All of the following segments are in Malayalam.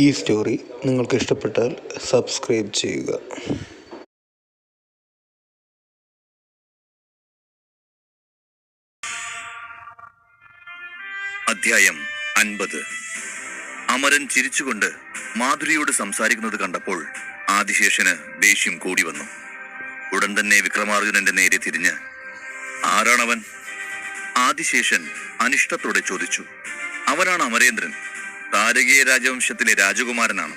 ഈ സ്റ്റോറി നിങ്ങൾക്ക് ഇഷ്ടപ്പെട്ടാൽ സബ്സ്ക്രൈബ് ചെയ്യുക. അധ്യായം 50. അമരൻ ചിരിച്ചുകൊണ്ട് മാധുരിയോട് സംസാരിക്കുന്നത് കണ്ടപ്പോൾ ആദിശേഷന് ദേഷ്യം കൂടി വന്നു. ഉടൻ തന്നെ വിക്രമാർജുനന്റെ നേരെ തിരിഞ്ഞ്, ആരാണവൻ? ആദിശേഷൻ അനിഷ്ടത്തോടെ ചോദിച്ചു. അവനാണ് അമരേന്ദ്രൻ, താരകീയ രാജവംശത്തിലെ രാജകുമാരനാണ്.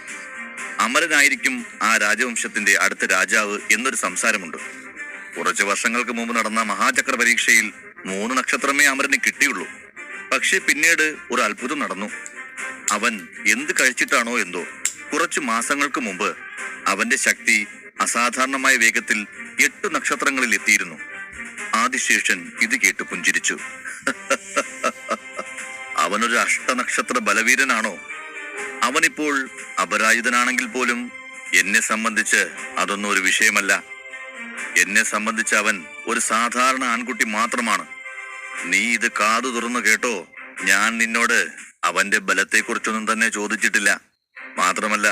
അമരനായിരിക്കും ആ രാജവംശത്തിന്റെ അടുത്ത രാജാവ് എന്നൊരു സംസാരമുണ്ട്. കുറച്ചു വർഷങ്ങൾക്ക് മുമ്പ് നടന്ന മഹാചക്ര പരീക്ഷയിൽ 3 നക്ഷത്രമേ അമരന് കിട്ടിയുള്ളൂ. പക്ഷെ പിന്നീട് ഒരു അത്ഭുതം നടന്നു. അവൻ എന്ത് കഴിച്ചിട്ടാണോ എന്തോ കുറച്ചു മാസങ്ങൾക്ക് മുമ്പ് അവന്റെ ശക്തി അസാധാരണമായ വേഗത്തിൽ 8 നക്ഷത്രങ്ങളിൽ എത്തിയിരുന്നു. ആദിശേഷൻ ഇത് കേട്ട് പുഞ്ചിരിച്ചു. അവനൊരു അഷ്ടനക്ഷത്ര ബലവീരനാണോ? അവനിപ്പോൾ അപരാജിതനാണെങ്കിൽ പോലും എന്നെ സംബന്ധിച്ച് അതൊന്നും ഒരു വിഷയമല്ല. എന്നെ സംബന്ധിച്ച് അവൻ ഒരു സാധാരണ ആൺകുട്ടി മാത്രമാണ്. നീ ഇത് കാതു തുറന്നു കേട്ടോ. ഞാൻ നിന്നോട് അവന്റെ ബലത്തെക്കുറിച്ചൊന്നും തന്നെ ചോദിച്ചിട്ടില്ല. മാത്രമല്ല,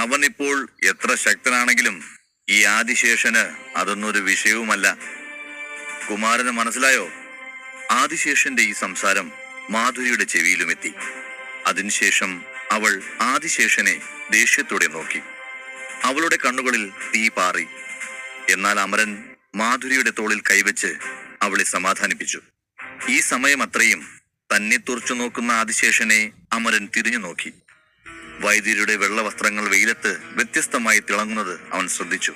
അവൻ ഇപ്പോൾ എത്ര ശക്തനാണെങ്കിലും ഈ ആദിശേഷന് അതൊന്നും ഒരു വിഷയവുമല്ല. കുമാരന് മനസ്സിലായോ? ആദിശേഷന്റെ ഈ സംസാരം മാധുരിയുടെ ചെവിയിലുമെത്തി. അതിനുശേഷം അവൾ ആദിശേഷനെ ദേഷ്യത്തോടെ നോക്കി. അവളുടെ കണ്ണുകളിൽ തീ പാറി. എന്നാൽ അമരൻ മാധുരിയുടെ തോളിൽ കൈവച്ച് അവളെ സമാധാനിപ്പിച്ചു. ഈ സമയം അത്രയും തന്നെ തുറച്ചു നോക്കുന്ന ആദിശേഷനെ അമരൻ തിരിഞ്ഞു നോക്കി. വൈദ്യരുടെ വെള്ള വസ്ത്രങ്ങൾ വെയിലത്ത് വ്യത്യസ്തമായി തിളങ്ങുന്നത് അവൻ ശ്രദ്ധിച്ചു.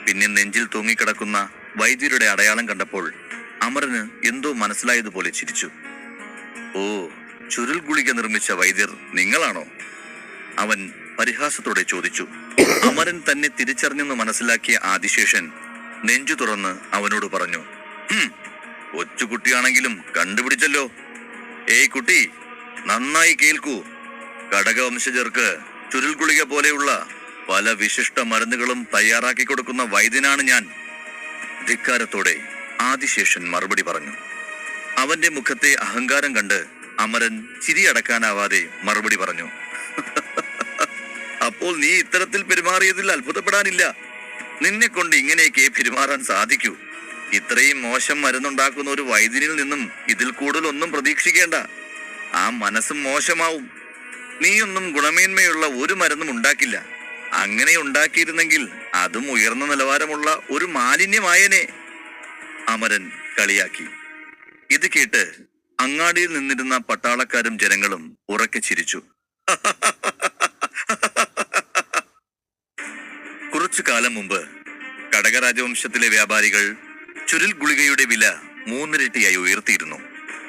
പിന്നെ നെഞ്ചിൽ തൂങ്ങിക്കിടക്കുന്ന വൈദ്യരുടെ അടയാളം കണ്ടപ്പോൾ അമരന് എന്തോ മനസ്സിലായതുപോലെ ചിരിച്ചു. ഓ, ചുരുൾ ഗുളിക നിർമ്മിച്ച വൈദ്യർ നിങ്ങളാണോ? അവൻ പരിഹാസത്തോടെ ചോദിച്ചു. അമരൻ തന്നെ തിരിച്ചറിഞ്ഞെന്ന് മനസ്സിലാക്കിയ ആദിശേഷൻ നെഞ്ചു തുറന്ന് അവനോട് പറഞ്ഞു, കൊച്ചുകുട്ടിയാണെങ്കിലും കണ്ടുപിടിച്ചല്ലോ. ഏയ് കുട്ടി, നന്നായി കേൾക്കൂ. കടകവംശജർക്ക് ചുരുൾ ഗുളിക പോലെയുള്ള പല വിശിഷ്ട മരുന്നുകളും തയ്യാറാക്കി കൊടുക്കുന്ന വൈദ്യനാണ് ഞാൻ. ധിക്കാരത്തോടെ ആദിശേഷൻ മറുപടി പറഞ്ഞു. അവന്റെ മുഖത്തെ അഹങ്കാരം കണ്ട് അമരൻ ചിരി അടക്കാനാവാതെ മറുപടി പറഞ്ഞു, അപ്പോൾ നീ ഇത്തരത്തിൽ പെരുമാറിയതിൽ അത്ഭുതപ്പെടാനില്ല. നിന്നെ കൊണ്ട് ഇങ്ങനെയൊക്കെ പെരുമാറാൻ സാധിക്കൂ. ഇത്രയും മോശം മരുന്നുണ്ടാക്കുന്ന ഒരു വൈദ്യനിൽ നിന്നും ഇതിൽ കൂടുതൽ ഒന്നും പ്രതീക്ഷിക്കേണ്ട. ആ മനസ്സും മോശമാവും. നീയൊന്നും ഗുണമേന്മയുള്ള ഒരു മരുന്നും ഉണ്ടാക്കില്ല. അങ്ങനെ ഉണ്ടാക്കിയിരുന്നെങ്കിൽ അതും ഉയർന്ന നിലവാരമുള്ള ഒരു മാലിന്യമായനെ. അമരൻ കളിയാക്കി. ഇത് കേട്ട് അങ്ങാടിയിൽ നിന്നിരുന്ന പട്ടാളക്കാരും ജനങ്ങളും ഉറക്കെ ചിരിച്ചു. കുറച്ചു കാലം മുമ്പ് കടകരാജവംശത്തിലെ വ്യാപാരികൾ ചുരുൾ ഗുളികയുടെ വില 3 ഇരട്ടിയായി ഉയർത്തിയിരുന്നു.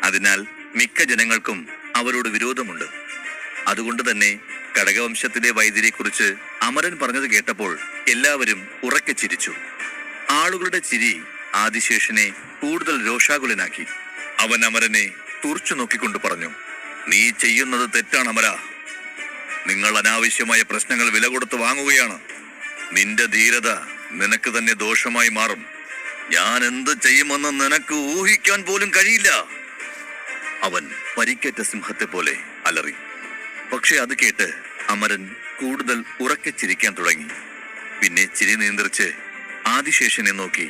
അതിനാൽ മിക്ക ജനങ്ങൾക്കും അവരോട് വിരോധമുണ്ട്. അതുകൊണ്ട് തന്നെ കടകവംശത്തിലെ വൈദ്യരെ കുറിച്ച് അമരൻ പറഞ്ഞത് കേട്ടപ്പോൾ എല്ലാവരും ഉറക്കെ ചിരിച്ചു. ആളുകളുടെ ചിരി ആദിശേഷനെ കൂടുതൽ രോഷാകുലനാക്കി. അവൻ അമരനെ തുറച്ചു നോക്കിക്കൊണ്ട് പറഞ്ഞു, നീ ചെയ്യുന്നത് തെറ്റാണ് അമര. നിങ്ങൾ അനാവശ്യമായ പ്രശ്നങ്ങൾ വില കൊടുത്ത് വാങ്ങുകയാണ്. നിന്റെ ധീരത നിനക്ക് തന്നെ ദോഷമായി മാറും. ഞാൻ എന്ത് ചെയ്യുമെന്ന് നിനക്ക് ഊഹിക്കാൻ പോലും കഴിയില്ല. അവൻ പരിക്കേറ്റ സിംഹത്തെ പോലെ അലറി. പക്ഷെ അത് കേട്ട് അമരൻ കൂടുതൽ ഉറക്കെ ചിരിക്കാൻ തുടങ്ങി. പിന്നെ ചിരി നിയന്ത്രിച്ച് ആദിശേഷനെ നോക്കി,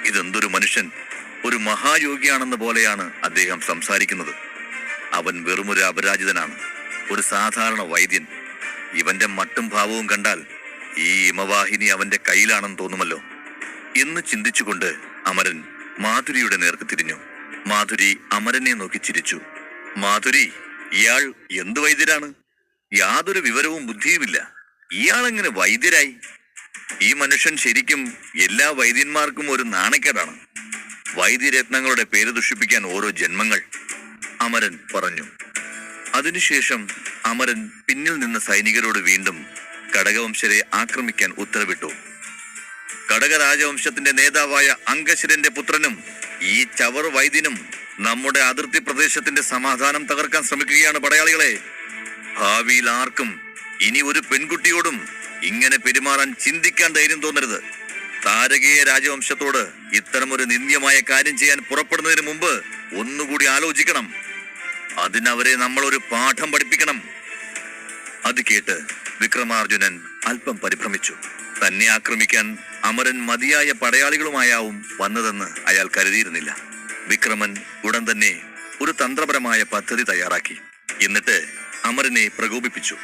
ഇതെന്തൊരു മനുഷ്യൻ! ഒരു മഹായോഗിയാണെന്ന പോലെയാണ് അദ്ദേഹം സംസാരിക്കുന്നത്. അവൻ വെറുമൊരു അപരാജിതനാണ്, ഒരു സാധാരണ വൈദ്യൻ. ഇവന്റെ മട്ടും ഭാവവും കണ്ടാൽ ഈ ഹിമവാഹിനി അവന്റെ കയ്യിലാണെന്ന് തോന്നുമല്ലോ എന്ന് ചിന്തിച്ചുകൊണ്ട് അമരൻ മാധുരിയുടെ നേർക്ക് തിരിഞ്ഞു. മാധുരി അമരനെ നോക്കി ചിരിച്ചു. മാധുരി, ഇയാൾ എന്ത് വൈദ്യരാണ്? യാതൊരു വിവരവും ബുദ്ധിയുമില്ല. ഇയാളെങ്ങനെ വൈദ്യരായി? ഈ മനുഷ്യൻ ശരിക്കും എല്ലാ വൈദ്യന്മാർക്കും ഒരു നാണക്കേടാണ്. വൈദ്യരത്നങ്ങളുടെ പേര് ദുഷിപ്പിക്കാൻ ഓരോ ജന്മങ്ങൾ. അമരൻ പറഞ്ഞു. അതിനുശേഷം അമരൻ പിന്നിൽ നിന്ന് സൈനികരോട് വീണ്ടും കടകവംശരെ ആക്രമിക്കാൻ ഉത്തരവിട്ടു. കടകരാജവംശത്തിന്റെ നേതാവായ അംഗശരന്റെ പുത്രനും ഈ ചവർ വൈദ്യനും നമ്മുടെ അതിർത്തി പ്രദേശത്തിന്റെ സമാധാനം തകർക്കാൻ ശ്രമിക്കുകയാണ് പടയാളികളെ. ഭാവിയിൽ ആർക്കും ഇനി ഒരു പെൺകുട്ടിയോടും ഇങ്ങനെ പെരുമാറാൻ ചിന്തിക്കാൻ ധൈര്യം തോന്നരുത്. താരകീയ രാജവംശത്തോട് ഇത്തരമൊരു നിന്ദ്യമായ കാര്യം ചെയ്യാൻ പുറപ്പെടുന്നതിന് മുമ്പ് ഒന്നുകൂടി ആലോചിക്കണം. അതിനവരെ നമ്മളൊരു പാഠം പഠിപ്പിക്കണം. അത് കേട്ട് വിക്രമാർജുനൻ അല്പം പരിഭ്രമിച്ചു. തന്നെ ആക്രമിക്കാൻ അമരൻ മതിയായ പടയാളികളുമായാവും വന്നതെന്ന് അയാൾ കരുതിയിരുന്നില്ല. വിക്രമൻ ഉടൻ തന്നെ ഒരു തന്ത്രപരമായ പദ്ധതി തയ്യാറാക്കി. എന്നിട്ട് അമരനെ പ്രകോപിപ്പിച്ചു.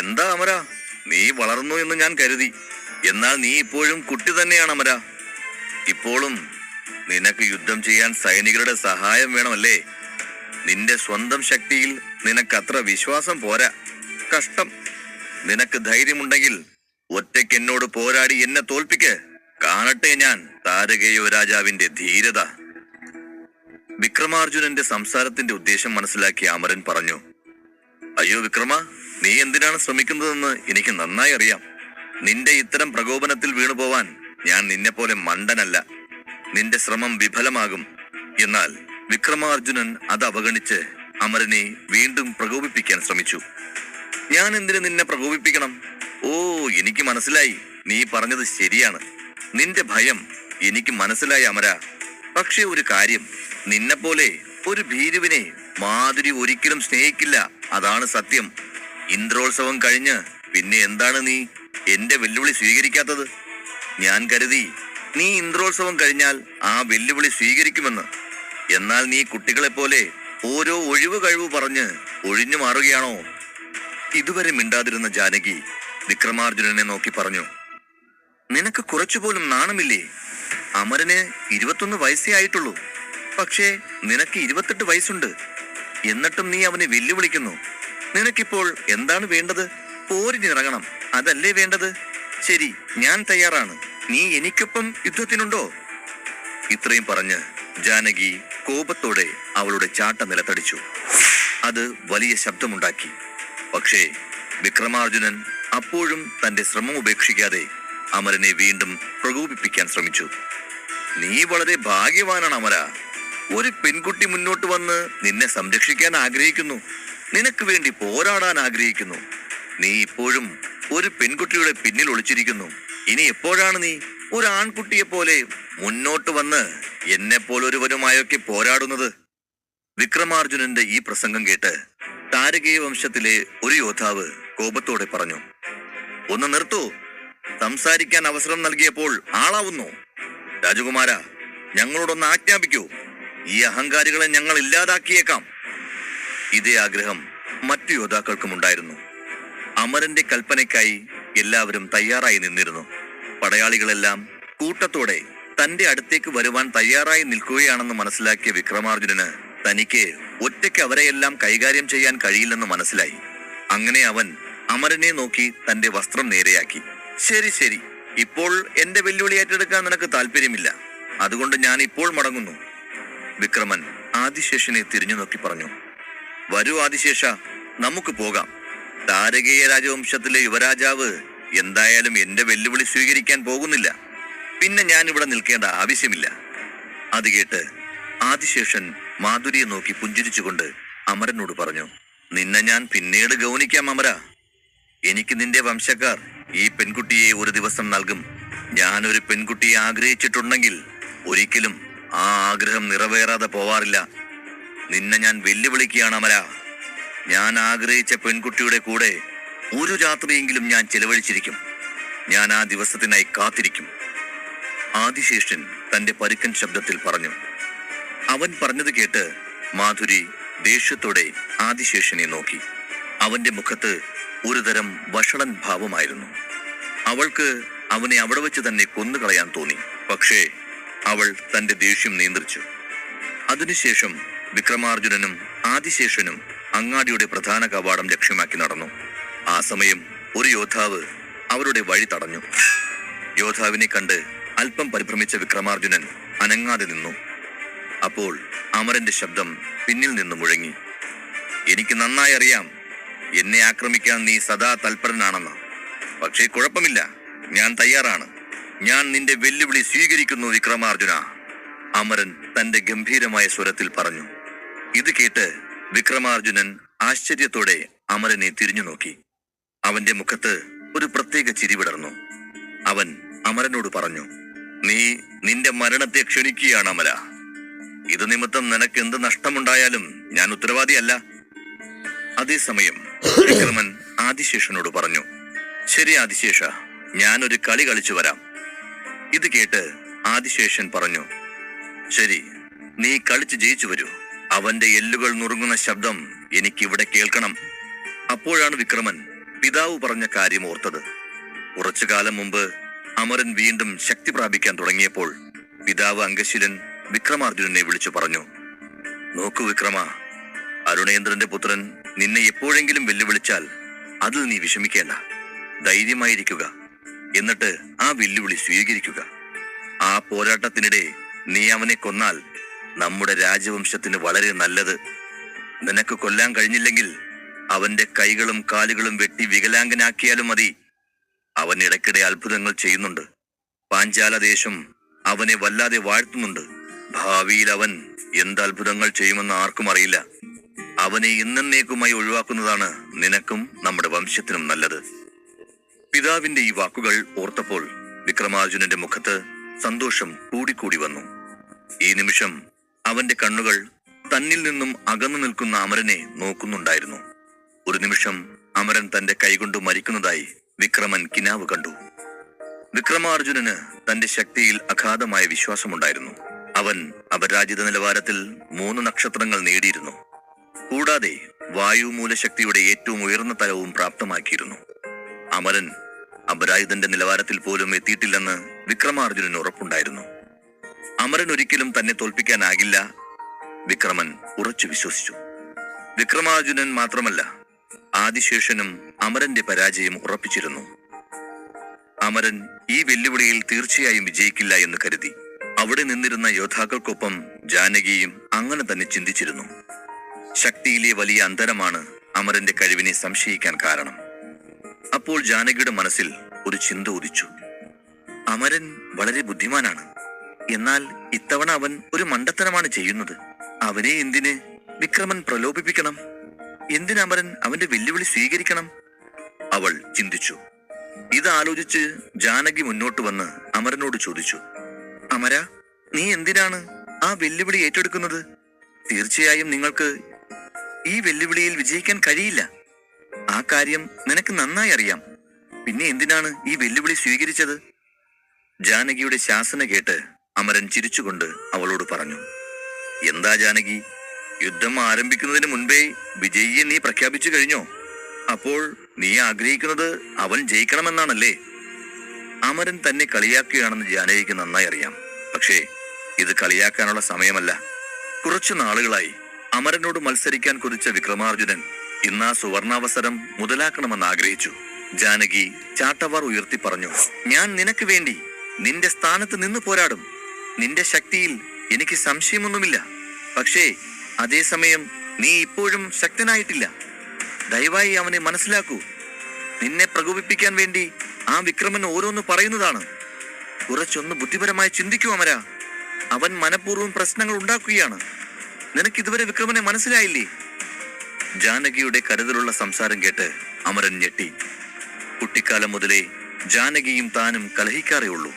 എന്താ അമര, നീ വളർന്നു എന്ന് ഞാൻ കരുതി. എന്നാൽ നീ ഇപ്പോഴും കുട്ടി തന്നെയാണ് അമര. ഇപ്പോഴും നിനക്ക് യുദ്ധം ചെയ്യാൻ സൈനികരുടെ സഹായം വേണമല്ലേ? നിന്റെ സ്വന്തം ശക്തിയിൽ നിനക്കത്ര വിശ്വാസം പോരാ. കഷ്ടം. നിനക്ക് ധൈര്യമുണ്ടെങ്കിൽ ഒറ്റയ്ക്ക് എന്നോട് പോരാടി എന്നെ തോൽപ്പിക്ക്. കാണട്ടെ ഞാൻ താരകേയ രാജാവിന്റെ ധീരത. വിക്രമാർജുനന്റെ സംസാരത്തിന്റെ ഉദ്ദേശം മനസ്സിലാക്കിയ അമരൻ പറഞ്ഞു, അയ്യോ വിക്രമ, നീ എന്തിനാണ് ശ്രമിക്കുന്നതെന്ന് എനിക്ക് നന്നായി അറിയാം. നിന്റെ ഇത്തരം പ്രകോപനത്തിൽ വീണുപോവാൻ ഞാൻ നിന്നെ പോലെ മണ്ടനല്ല. നിന്റെ ശ്രമം വിഫലമാകും. എന്നാൽ വിക്രമാർജുനൻ അത് അവഗണിച്ച് അമരനെ വീണ്ടും പ്രകോപിപ്പിക്കാൻ ശ്രമിച്ചു. ഞാൻ എന്തിനു നിന്നെ പ്രകോപിപ്പിക്കണം? ഓ, എനിക്ക് മനസ്സിലായി. നീ പറഞ്ഞത് ശരിയാണ്. നിന്റെ ഭയം എനിക്ക് മനസ്സിലായി അമര. പക്ഷെ ഒരു കാര്യം, നിന്നെപ്പോലെ ഒരു ഭീരുവിനെ മാധുരി ഒരിക്കലും സ്നേഹിക്കില്ല. അതാണ് സത്യം. ഇന്ദ്രോത്സവം കഴിഞ്ഞ് പിന്നെ എന്താണ് നീ എന്റെ വെല്ലുവിളി സ്വീകരിക്കാത്തത്? ഞാൻ കരുതി നീ ഇന്ദ്രോത്സവം കഴിഞ്ഞാൽ ആ വെല്ലുവിളി സ്വീകരിക്കുമെന്ന്. എന്നാൽ നീ കുട്ടികളെ പോലെ ഓരോ ഒഴിവ് കഴിവ് പറഞ്ഞ് ഒഴിഞ്ഞു മാറുകയാണോ? ഇതുവരെ മിണ്ടാതിരുന്ന ജാനകി വിക്രമാർജുനനെ നോക്കി പറഞ്ഞു, നിനക്ക് കുറച്ചുപോലും നാണമില്ലേ? അമരന് 21 വയസ്സേ ആയിട്ടുള്ളൂ. പക്ഷേ നിനക്ക് 28 വയസ്സുണ്ട്. എന്നിട്ടും നീ അവനെ വെല്ലുവിളിക്കുന്നു. നിനക്കിപ്പോൾ എന്താണ് വേണ്ടത്? പോരിനിറങ്ങണം, അതല്ലേ വേണ്ടത്? ശരി, ഞാൻ തയ്യാറാണ്. നീ എനിക്കൊപ്പം യുദ്ധത്തിനുണ്ടോ? ഇത്രയും പറഞ്ഞ് ജാനകി കോപത്തോടെ അവളുടെ ചാട്ട നിലത്തടിച്ചു. അത് വലിയ ശബ്ദമുണ്ടാക്കി. പക്ഷേ വിക്രമാർജുനൻ അപ്പോഴും തന്റെ ശ്രമം ഉപേക്ഷിക്കാതെ അമരനെ വീണ്ടും പ്രകോപിപ്പിക്കാൻ ശ്രമിച്ചു. നീ വളരെ ഭാഗ്യവാനാണ് അമര. ഒരു പെൺകുട്ടി മുന്നോട്ട് വന്ന് നിന്നെ സംരക്ഷിക്കാൻ ആഗ്രഹിക്കുന്നു. നിനക്ക് വേണ്ടി പോരാടാൻ ആഗ്രഹിക്കുന്നു. നീ ഇപ്പോഴും ഒരു പെൺകുട്ടിയുടെ പിന്നിൽ ഒളിച്ചിരിക്കുന്നു. ഇനി എപ്പോഴാണ് നീ ഒരു ആൺകുട്ടിയെ പോലെ മുന്നോട്ട് വന്ന് എന്നെ പോലൊരുവനുമായൊക്കെ പോരാടുന്നത്? വിക്രമാർജുനന്റെ ഈ പ്രസംഗം കേട്ട് താരകേയ വംശത്തിലെ ഒരു യോദ്ധാവ് കോപത്തോടെ പറഞ്ഞു, ഒന്ന് നിർത്തൂ. സംസാരിക്കാൻ അവസരം നൽകിയപ്പോൾ ആളാവുന്നു. രാജകുമാര, ഞങ്ങളോടൊന്ന് ആജ്ഞാപിക്കൂ. ഈ അഹങ്കാരികളെ ഞങ്ങൾ ഇല്ലാതാക്കിയേക്കാം. ഇതേ ആഗ്രഹം മറ്റു യോദ്ധാക്കൾക്കും ഉണ്ടായിരുന്നു. അമരന്റെ കൽപ്പനയ്ക്കായി എല്ലാവരും തയ്യാറായി നിന്നിരുന്നു. പടയാളികളെല്ലാം കൂട്ടത്തോടെ തന്റെ അടുത്തേക്ക് വരുവാൻ തയ്യാറായി നിൽക്കുകയാണെന്ന് മനസ്സിലാക്കിയ വിക്രമാർജുനന് തനിക്ക് ഒറ്റയ്ക്ക് അവരെയെല്ലാം കൈകാര്യം ചെയ്യാൻ കഴിയില്ലെന്ന് മനസ്സിലായി. അങ്ങനെ അവൻ അമരനെ നോക്കി തന്റെ വസ്ത്രം നേരെയാക്കി. ശരി ശരി, ഇപ്പോൾ എന്റെ വെല്ലുവിളി ഏറ്റെടുക്കാൻ നിനക്ക് താല്പര്യമില്ല. അതുകൊണ്ട് ഞാൻ ഇപ്പോൾ മടങ്ങുന്നു. വിക്രമൻ ആദിശേഷനെ തിരിഞ്ഞു നോക്കി പറഞ്ഞു, വരൂ ആദിശേഷ, നമുക്ക് പോകാം. താരകേയ രാജവംശത്തിലെ യുവരാജാവ് എന്തായാലും എന്റെ വെല്ലുവിളി സ്വീകരിക്കാൻ പോകുന്നില്ല. പിന്നെ ഞാൻ ഇവിടെ നിൽക്കേണ്ട ആവശ്യമില്ല. അത് കേട്ട് ആദിശേഷൻ മാധുരിയെ നോക്കി പുഞ്ചിരിച്ചുകൊണ്ട് അമരനോട് പറഞ്ഞു, നിന്നെ ഞാൻ പിന്നീട് ഗൗനിക്കാം അമര. എനിക്ക് നിന്റെ വംശക്കാർ ഈ പെൺകുട്ടിയെ ഒരു ദിവസം നൽകും. ഞാനൊരു പെൺകുട്ടിയെ ആഗ്രഹിച്ചിട്ടുണ്ടെങ്കിൽ ഒരിക്കലും ആ ആഗ്രഹം നിറവേറാതെ പോവാറില്ല. നിന്നെ ഞാൻ വെല്ലുവിളിക്കുകയാണ് അമര. ഞാൻ ആഗ്രഹിച്ച പെൺകുട്ടിയുടെ കൂടെ ഒരു രാത്രിയെങ്കിലും ഞാൻ ചെലവഴിച്ചിരിക്കും. ഞാൻ ആ ദിവസത്തിനായി കാത്തിരിക്കും. ആദിശേഷൻ തന്റെ പരുക്കൻ ശബ്ദത്തിൽ പറഞ്ഞു. അവൻ പറഞ്ഞത് കേട്ട് മാധുരി ദേഷ്യത്തോടെ ആദിശേഷനെ നോക്കി. അവന്റെ മുഖത്ത് ഒരുതരം വഷളൻ ഭാവമായിരുന്നു. അവൾക്ക് അവനെ അവിടെ വെച്ച് തന്നെ കൊന്നുകളയാൻ തോന്നി. പക്ഷേ അവൾ തന്റെ ദേഷ്യം നിയന്ത്രിച്ചു. അതിനുശേഷം വിക്രമാർജുനനും ആദിശേഷനും അങ്ങാടിയുടെ പ്രധാന കവാടം ലക്ഷ്യമാക്കി നടന്നു. ആ സമയം ഒരു യോദ്ധാവ് അവരുടെ വഴി തടഞ്ഞു. യോദ്ധാവിനെ കണ്ട് അല്പം പരിഭ്രമിച്ച വിക്രമാർജുനൻ അനങ്ങാതെ നിന്നു. അപ്പോൾ അമരന്റെ ശബ്ദം പിന്നിൽ നിന്ന് മുഴങ്ങി, എനിക്ക് നന്നായി അറിയാം എന്നെ ആക്രമിക്കാൻ നീ സദാ തൽപരനാണെന്ന്. പക്ഷേ കുഴപ്പമില്ല, ഞാൻ തയ്യാറാണ്. ഞാൻ നിന്റെ വെല്ലുവിളി സ്വീകരിക്കുന്നു വിക്രമാർജുന. അമരൻ തന്റെ ഗംഭീരമായ സ്വരത്തിൽ പറഞ്ഞു. ഇത് കേട്ട് വിക്രമാർജുനൻ ആശ്ചര്യത്തോടെ അമരനെ തിരിഞ്ഞു നോക്കി. അവന്റെ മുഖത്ത് ഒരു പ്രത്യേക ചിരി വിടർന്നു. അവൻ അമരനോട് പറഞ്ഞു, നീ നിന്റെ മരണത്തെ ക്ഷണിക്കുകയാണ് അമര. ഇത് നിമിത്തം നിനക്ക് എന്ത് നഷ്ടമുണ്ടായാലും ഞാൻ ഉത്തരവാദിയല്ല. അതേസമയം വിക്രമൻ ആദിശേഷനോട് പറഞ്ഞു. ശരി ആദിശേഷ, ഞാനൊരു കളി കളിച്ചു വരാം. ഇത് കേട്ട് ആദിശേഷൻ പറഞ്ഞു, ശരി, നീ കളിച്ച് ജയിച്ചു വരൂ. അവന്റെ എല്ലുകൾ നുറുങ്ങുന്ന ശബ്ദം എനിക്കിവിടെ കേൾക്കണം. അപ്പോഴാണ് വിക്രമൻ പിതാവ് പറഞ്ഞ കാര്യം ഓർത്തത്. കുറച്ചു കാലം മുമ്പ് അമരൻ വീണ്ടും ശക്തി പ്രാപിക്കാൻ തുടങ്ങിയപ്പോൾ പിതാവ് അംഗശീലൻ വിക്രമാർജുനനെ വിളിച്ചു പറഞ്ഞു, നോക്കൂ വിക്രമ, അരുണേന്ദ്രന്റെ പുത്രൻ നിന്നെ എപ്പോഴെങ്കിലും വെല്ലുവിളിച്ചാൽ അതിൽ നീ വിഷമിക്കേണ്ട. ധൈര്യമായിരിക്കുക. എന്നിട്ട് ആ വെല്ലുവിളി സ്വീകരിക്കുക. ആ പോരാട്ടത്തിനിടെ നീ അവനെ കൊന്നാൽ നമ്മുടെ രാജവംശത്തിന് വളരെ നല്ലത്. നിനക്ക് കൊല്ലാൻ കഴിഞ്ഞില്ലെങ്കിൽ അവന്റെ കൈകളും കാലുകളും വെട്ടി വികലാംഗനാക്കിയാലും മതി. അവൻ ഇടയ്ക്കിടെ അത്ഭുതങ്ങൾ ചെയ്യുന്നുണ്ട്. പാഞ്ചാലദേശം അവനെ വല്ലാതെ വാഴ്ത്തുന്നുണ്ട്. ഭാവിയിൽ അവൻ എന്ത് അത്ഭുതങ്ങൾ ചെയ്യുമെന്ന് ആർക്കും അറിയില്ല. അവനെ എന്നേക്കുമായി ഒഴിവാക്കുന്നതാണ് നിനക്കും നമ്മുടെ വംശത്തിനും നല്ലത്. പിതാവിന്റെ ഈ വാക്കുകൾ ഓർത്തപ്പോൾ വിക്രമാർജുനന്റെ മുഖത്ത് സന്തോഷം കൂടിക്കൂടി വന്നു. ഈ നിമിഷം അവന്റെ കണ്ണുകൾ തന്നിൽ നിന്നും അകന്നു നിൽക്കുന്ന അമരനെ നോക്കുന്നുണ്ടായിരുന്നു. ഒരു നിമിഷം അമരൻ തന്റെ കൈകൊണ്ട് മരിക്കുന്നതായി വിക്രമൻ കിനാവ് കണ്ടു. വിക്രമാർജുനന് തന്റെ ശക്തിയിൽ അഗാധമായ വിശ്വാസമുണ്ടായിരുന്നു. അവൻ അപരാജിത നിലവാരത്തിൽ 3 നക്ഷത്രങ്ങൾ നേടിയിരുന്നു. കൂടാതെ വായുമൂലശക്തിയുടെ ഏറ്റവും ഉയർന്ന തലവും പ്രാപ്തമാക്കിയിരുന്നു. അമരൻ അപരാജിതന്റെ നിലവാരത്തിൽ പോലും എത്തിയിട്ടില്ലെന്ന് വിക്രമാർജുനന് ഉറപ്പുണ്ടായിരുന്നു. അമരൻ ഒരിക്കലും തന്നെ തോൽപ്പിക്കാനാകില്ല. വിക്രമൻ ഉറച്ചു വിശ്വസിച്ചു. വിക്രമാർജുനൻ മാത്രമല്ല, ആദിശേഷനും അമരന്റെ പരാജയം ഉറപ്പിച്ചിരുന്നു. അമരൻ ഈ വെല്ലുവിളിയിൽ തീർച്ചയായും വിജയിക്കില്ല എന്ന് കരുതി. അവിടെ നിന്നിരുന്ന യോദ്ധാക്കൾക്കൊപ്പം ജാനകിയും അങ്ങനെ തന്നെ ചിന്തിച്ചിരുന്നു. ശക്തിയിലെ വലിയ അന്തരമാണ് അമരന്റെ കഴിവിനെ സംശയിക്കാൻ കാരണം. അപ്പോൾ ജാനകിയുടെ മനസ്സിൽ ഒരു ചിന്ത ഉദിച്ചു. അമരൻ വളരെ ബുദ്ധിമാനാണ്. എന്നാൽ ഇത്തവണ അവൻ ഒരു മണ്ടത്തരമാണ് ചെയ്യുന്നത്. അവനെ എന്തിന് വിക്രമൻ പ്രലോഭിപ്പിക്കണം? എന്തിന് അമരൻ അവന്റെ വെല്ലുവിളി സ്വീകരിക്കണം? അവൾ ചിന്തിച്ചു. ഇത് ആലോചിച്ച് ജാനകി മുന്നോട്ട് വന്ന് അമരനോട് ചോദിച്ചു, അമര, നീ എന്തിനാണ് ആ വെല്ലുവിളി ഏറ്റെടുക്കുന്നത്? തീർച്ചയായും നിങ്ങൾക്ക് ഈ വെല്ലുവിളിയിൽ വിജയിക്കാൻ കഴിയില്ല. ആ കാര്യം നിനക്ക് നന്നായി അറിയാം. പിന്നെ എന്തിനാണ് ഈ വെല്ലുവിളി സ്വീകരിച്ചത്? ജാനകിയുടെ ശാസന കേട്ട് അമരൻ ചിരിച്ചുകൊണ്ട് അവളോട് പറഞ്ഞു, എന്താ ജാനകി, യുദ്ധം ആരംഭിക്കുന്നതിന് മുൻപേ വിജയിയെ നീ പ്രഖ്യാപിച്ചു കഴിഞ്ഞോ? അപ്പോൾ നീ ആഗ്രഹിക്കുന്നത് അവൻ ജയിക്കണമെന്നാണല്ലേ? അമരൻ തന്നെ കളിയാക്കുകയാണെന്ന് ജാനകിക്ക് നന്നായി അറിയാം. പക്ഷേ ഇത് കളിയാക്കാനുള്ള സമയമല്ല. കുറച്ചു നാളുകളായി അമരനോട് മത്സരിക്കാൻ കൊതിച്ച വിക്രമാർജുനൻ ഇന്ന് ആ സുവർണാവസരം മുതലാക്കണമെന്ന് ആഗ്രഹിച്ചു. ജാനകി ചാട്ടവാർ ഉയർത്തി പറഞ്ഞു, ഞാൻ നിനക്ക് വേണ്ടി നിന്റെ സ്ഥാനത്ത് നിന്ന് പോരാടും. നിന്റെ ശക്തിയിൽ എനിക്ക് സംശയമൊന്നുമില്ല. പക്ഷേ അതേസമയം നീ ഇപ്പോഴും ശക്തനായിട്ടില്ല. ദയവായി അവനെ മനസ്സിലാക്കൂ. നിന്നെ പ്രകോപിപ്പിക്കാൻ വേണ്ടി ആ വിക്രമൻ ഓരോന്ന് പറയുന്നതാണ്. കുറച്ചൊന്ന് ബുദ്ധിപരമായി ചിന്തിക്കൂ അമര. അവൻ മനഃപൂർവ്വം പ്രശ്നങ്ങൾ ഉണ്ടാക്കുകയാണ്. നിനക്ക് ഇതുവരെ വിക്രമനെ മനസ്സിലായില്ലേ? ജാനകിയുടെ കരുതലുള്ള സംസാരം കേട്ട് അമരൻ ഞെട്ടി. കുട്ടിക്കാലം മുതലേ ജാനകിയും താനും കലഹിക്കാറേ ഉള്ളൂ.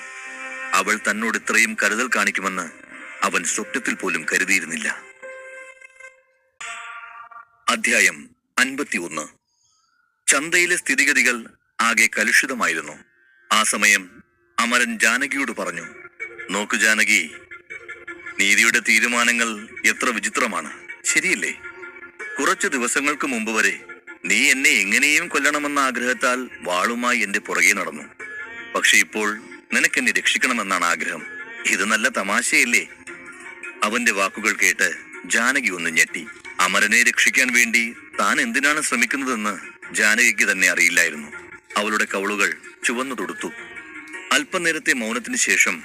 അവൾ തന്നോട് ഇത്രയും കരുതൽ കാണിക്കുമെന്ന് അവൻ സ്വപ്നത്തിൽ പോലും കരുതിയിരുന്നില്ല. അധ്യായം 51. ചന്തയിലെ സ്ഥിതിഗതികൾ ആകെ കലുഷിതമായിരുന്നു. ആ സമയം അമരൻ ജാനകിയോട് പറഞ്ഞു, നോക്കു ജാനകി, നീതിയുടെ തീരുമാനങ്ങൾ എത്ര വിചിത്രമാണ്, ശരിയല്ലേ? കുറച്ചു ദിവസങ്ങൾക്ക് മുമ്പ് വരെ നീ എന്നെ എങ്ങനെയും കൊല്ലണമെന്ന ആഗ്രഹത്താൽ വാളുമായി എന്റെ പുറകെ നടന്നു. പക്ഷെ ഇപ്പോൾ നിനക്കെന്നെ രക്ഷിക്കണമെന്നാണ് ആഗ്രഹം. ഇത് നല്ല തമാശയല്ലേ? അവന്റെ വാക്കുകൾ കേട്ട് ജാനകി ഒന്ന് ഞെട്ടി. അമരനെ രക്ഷിക്കാൻ വേണ്ടി താൻ എന്തിനാണ് ശ്രമിക്കുന്നതെന്ന് ജാനകിക്ക് തന്നെ അറിയില്ലായിരുന്നു. അവളുടെ കവളുകൾ ചുവന്നു തൊടുത്തു. അല്പനേരത്തെ മൗനത്തിന് ശേഷം